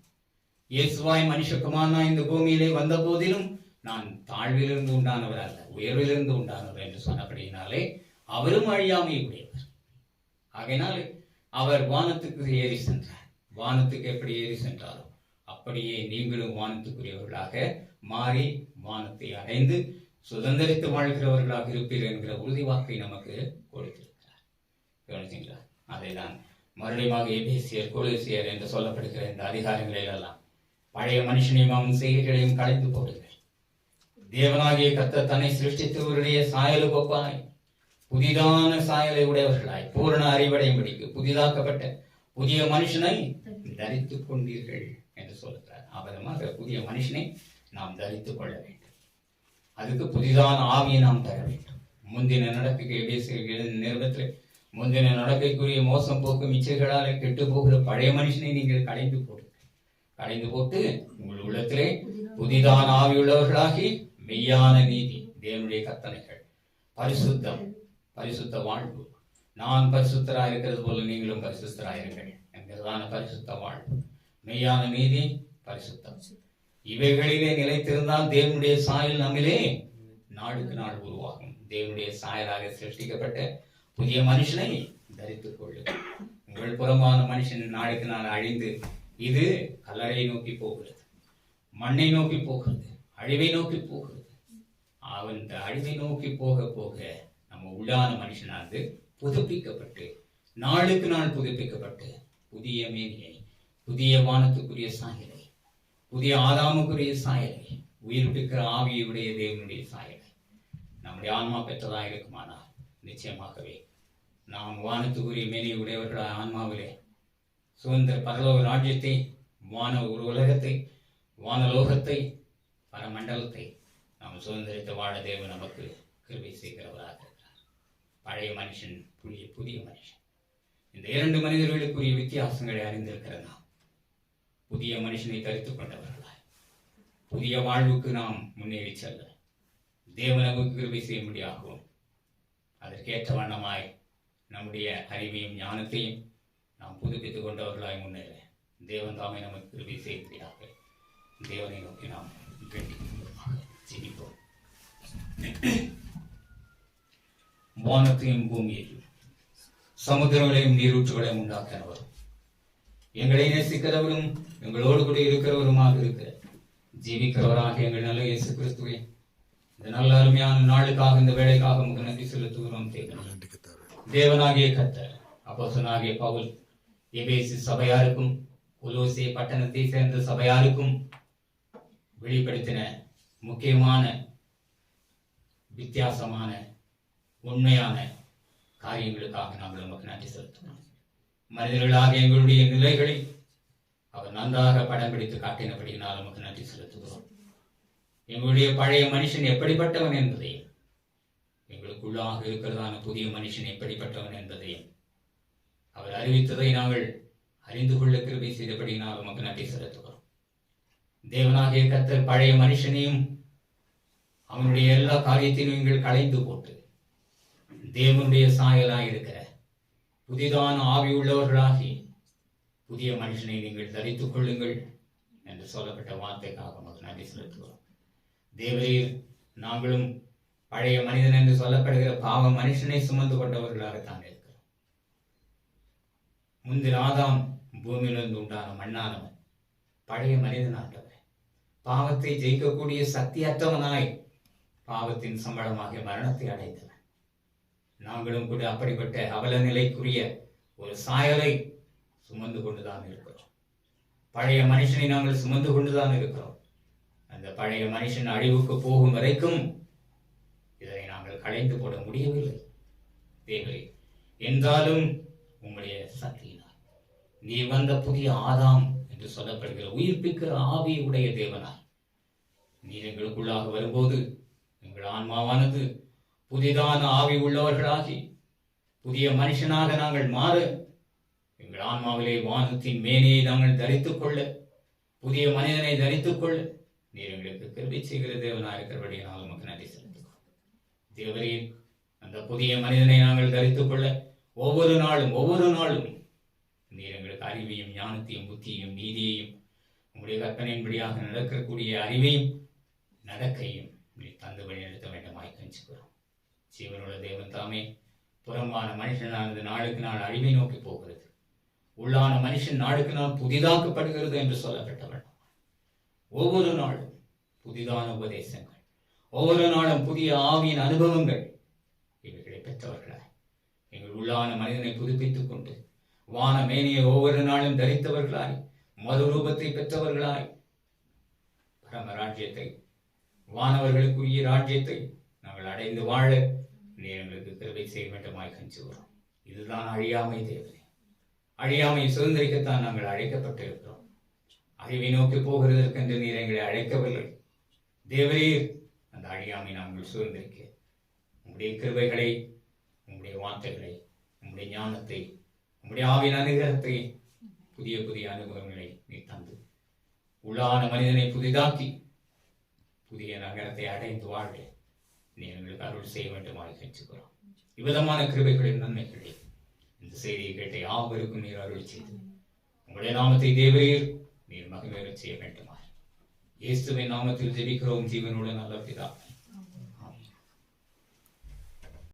இயேசுவாய் மனுஷகுமாரனா இந்த பூமியிலே வந்த போதிலும் நான் தாழ்விலிருந்து உண்டானவர் அல்ல, உயர்விலிருந்து உண்டானவர் என்று சொன்னபடியினாலே அவரும் அழியாமை உடையவர். ஆகையினால் அவர் வானத்துக்கு ஏறி சென்றார். வானத்துக்கு எப்படி ஏறி சென்றாரோ அப்படியே நீங்களும் வானத்துக்குரியவர்களாக மாறி வானத்தை அடைந்து சுதந்திரித்து வாழ்கிறவர்களாக இருப்பீர்கள் என்கிற உறுதிவாக்கை நமக்கு கொடுத்திருக்கிறார். கவனிச்சீங்களா? அதைதான் மறுபடியும் எபேசியர், கொலோசியர் என்று சொல்லப்படுகிற இந்த அதிகாரங்களில் எல்லாம் பழைய மனுஷனையும் அவன் செய்கைகளையும் கலைந்து போடுங்கள். தேவனாகிய கர்த்தர் தன்னை சிருஷ்டித்தவருடைய சாயலுக்கு ஒப்பாய் புதிதான சாயலை உடையவர்களாய் பூரண அறிவடையும்படிக்கு புதிதாக்கப்பட்ட புதிய மனுஷனை தரித்துக் கொண்டீர்கள் என்று சொல்கிறார். அவரமாக புதிய மனுஷனை நாம் தரித்துக் கொள்ள வேண்டும். அதுக்கு புதிதான ஆவியை நாம் தர வேண்டும். முந்தின நடக்கைக்கு நிறுவனத்தில் முந்தின நடக்கைக்குரிய மோசம் போக்கும் இச்சைகளாலே கெட்டு போகிற பழைய மனுஷனை நீங்கள் களைந்து போட்டு உங்கள் உள்ளத்திலே புதிதான ஆவியுள்ளவர்களாகி மெய்யான நீதி, தேவனுடைய கட்டளைகள், பரிசுத்த வாழ்வு, நான் பரிசுத்தராக இருக்கிறது போல நீங்களும் பரிசுத்தராயிருங்கள் என்கிறதான பரிசுத்த வாழ்வு, மெய்யான நீதி, பரிசுத்தம், இவைகளிலே நிலைத்திருந்தால் தேவனுடைய சாயல் நம்மிலே நாளுக்கு நாள் உருவாகும். தேவனுடைய சாயலாக சிருஷ்டிக்கப்பட்ட புதிய மனுஷனை தரித்துக் கொள்ளு. உங்கள் புறமான மனுஷன் நாளுக்கு நாள் அழிந்து இது கல்லறை நோக்கி போகிறது, மண்ணை நோக்கி போகிறது, அழிவை நோக்கி போகிறது. அவன் அழிவை நோக்கி போக போக நம்ம உள்ளான மனுஷனானது புதுப்பிக்கப்பட்டு நாளுக்கு நாள் புதுப்பிக்கப்பட்டு புதிய மேனியை, புதிய வானத்துக்குரிய சாயலை, புதிய ஆதாமுக்குரிய சாயலை, உயிர்ப்பிக்கிற ஆவியுடைய தேவனுடைய சாயலை நம்முடைய ஆன்மா பெற்றதாக இருக்குமானால் நிச்சயமாகவே நாம் வானத்துக்குரிய மேனி உடையவர்களாக ஆன்மாவிலே சுதந்திர பரலோக ராஜ்யத்தை, உலகத்தை, வானலோகத்தை, பரமண்டலத்தை நாம் சுதந்திரித்து வாழ தேவன் நமக்கு கிருபை செய்கிறவராக இருக்கிறார். பழைய மனுஷன், புதிய மனுஷன், இந்த இரண்டு மனிதர்களுக்குரிய வித்தியாசங்களை அறிந்திருக்கிற நாம் புதிய மனுஷனை தரித்துக் கொண்டவர்களாய் புதிய வாழ்வுக்கு நாம் முன்னேறி செல்ல தேவன் நமக்கு கிருபை செய்ய முடியாகவும் அதற்கேற்ற வண்ணமாய் நம்முடைய அறிவையும் ஞானத்தையும் நாம் புதுப்பித்துக் கொண்டவர்களாய் முன்னேற தேவன் தாமே நமக்கு கிருபை செய்கிறாக. தேவனை நோக்கி நாம் ஜெபிப்போம். வானத்தையும் பூமியையும் சமுத்திரங்களையும் நீரூற்றுகளையும் உண்டாக்கினவர், எங்களை நேசிக்கிறவரும் எங்களோடு கூட இருக்கிறவருமாக இருக்கிற ஜீவிக்கிறவராக எங்கள் நல்ல இயேசு கிறிஸ்துவை இந்த நல்ல அருமையான நாளுக்காக, இந்த வேலைக்காக உங்களுக்கு நன்றி செலுத்துகிறோம். தேவனாகிய கர்த்தர் அப்போஸ்தலனாகிய பவுல் எபேசு சபையாருக்கும் கொலோசே பட்டணத்தை சேர்ந்த சபையாருக்கும் வெளிப்படுத்தின முக்கியமான, வித்தியாசமான, உண்மையான காரியங்களுக்காக நாங்கள் நமக்கு நன்றி செலுத்துகிறோம். மனிதர்களாக எங்களுடைய நிலைகளை அவர் நன்றாக படம் பிடித்து காட்டினபடியினால் நமக்கு நன்றி செலுத்துகிறோம். எங்களுடைய பழைய மனுஷன் எப்படிப்பட்டவன் என்பதையும், எங்களுக்குள்ளாக இருக்கிறதான புதிய மனுஷன் எப்படிப்பட்டவன் என்பதையும் அவர் அறிவித்ததை நாங்கள் அறிந்து கொள்ள கிருபை செய்தபடியினால் நமக்கு நன்றி செலுத்துகிறோம். தேவனாகிய கர்த்தர் பழைய மனுஷனையும் அவனுடைய எல்லா காரியத்தையும் நீங்கள் களைந்து போட்டு தேவனுடைய சாயலாய் இருக்கிற புதிதான ஆவி உள்ளவர்களாகி புதிய மனுஷனை நீங்கள் தரித்துக் கொள்ளுங்கள் என்று சொல்லப்பட்ட வார்த்தைக்காக நமக்கு நன்றி செலுத்துகிறோம். தேவரீர் நாங்களும் பழைய மனிதன் என்று சொல்லப்படுகிற பாவ மனுஷனை சுமந்து கொண்டவர்களாகத்தான் இருக்கிறோம். முந்தின ஆதாம் பூமியிலிருந்து உண்டான மண்ணானவன், பழைய மனிதனானவன், பாவத்தை ஜெயிக்கக்கூடிய சக்தியற்றவனாய் பாவத்தின் சம்பளமாக மரணத்தை அடைந்தவன். நாங்களும் கூட அப்படிப்பட்ட அவல நிலைக்குரிய ஒரு சாயலை சுமந்து கொண்டுதான் இருக்கிறோம். பழைய மனுஷனை நாங்கள் சுமந்து கொண்டுதான் இருக்கிறோம். அந்த பழைய மனுஷன் அழிவுக்கு போகும் வரைக்கும் இதை நாங்கள் களைந்து போட முடியவில்லை. தேவரே, என்றாலும் உங்களுடைய சக்தியினால் நீ வந்த புதிய ஆதாம் என்று சொல்லப்படுகிற உயிர்ப்பிக்கிற ஆவி உடைய தேவனாய் நீர் எங்களுக்குள்ளாக வரும்போது எங்கள் ஆன்மாவானது புதிதான ஆவி உள்ளவர்களாகி புதிய மனுஷனாக நாங்கள் மாற, எங்கள் ஆன்மாவிலே வானத்தின் மேனியை நாங்கள் தரித்துக் கொள்ள, புதிய மனிதனை தரித்துக் கொள்ள நீர் எங்களுக்கு கிருபை செய்கிற தேவனாக இருக்கிறபடியால் நமக்கு நன்றி செலுத்துகிறோம். தேவரே, அந்த புதிய மனிதனை நாங்கள் தரித்துக் கொள்ள ஒவ்வொரு நாளும் நீர் எங்களுக்கு அறிவையும் ஞானத்தையும் புத்தியையும் நீதியையும் உங்களுடைய கற்பனையின்படியாக நடக்கக்கூடிய அறிவையும் நடக்கையும் நீர் தந்து வழிநடத்த வேண்டுமாய் கெஞ்சுகிறோம். ஜீவனுள்ள தேவன் தாமே, புறம்பான மனுஷனானது நாளுக்கு நாள் அழிவை நோக்கி போகிறது, உள்ளான மனுஷன் நாளுக்கு நாள் புதிதாக்கப்படுகிறது என்று சொல்லப்பட்டவன். ஒவ்வொரு நாளும் புதிதான உபதேசங்கள், ஒவ்வொரு நாளும் புதிய ஆவியின் அனுபவங்கள் இவைகளை பெற்றவர்களாய் எங்கள் உள்ளான மனிதனை புதுப்பித்துக் கொண்டு வான மேனியை ஒவ்வொரு நாளும் தரித்தவர்களாய் மறுரூபத்தை பெற்றவர்களாய் பரம ராஜ்யத்தை, வானவர்களுக்குரிய ராஜ்யத்தை நாங்கள் அடைந்து வாழ நீர் எங்களுக்கு கிருபை செய்ய வேண்டுமாய் கெஞ்சுகிறோம். இதுதான் அழியாமை தேவனே. அழியாமை சுதந்திரிக்கத்தான் நாங்கள் அழைக்கப்பட்டிருக்கிறோம். அழிவை நோக்கி போகிறதற்கென்று நீர் எங்களை அழைக்கவில்லை. தேவரீர் அந்த அழியாமை நாங்கள் சூழ்ந்திருக்க உங்களுடைய கிருபைகளை, உங்களுடைய வார்த்தைகளை, உங்களுடைய ஞானத்தை, உங்களுடைய ஆவின் அனுகிரகத்தை, புதிய புதிய அனுபவங்களை நீ தந்து உள்ளான மனிதனை புதிதாக்கி புதிய நகரத்தை அடைந்து வாழ நீ எங்களுக்கு அருள் செய்ய வேண்டுமாறு கேட்டுக்கிறோம். இவ்விதமான கிருபைகளின் நன்மைகளை இந்த செய்தியை கேட்ட யாவருக்கும் நீர் அருள் செய்து உங்களுடைய நாமத்தை தேவரீர் நீர் மகிழ்ச்சி செய்ய வேண்டுமாறு இயேசுவின் நாமத்தில் ஜெபிக்கிறோம் ஜீவனுள்ள நல்ல பிதாவே.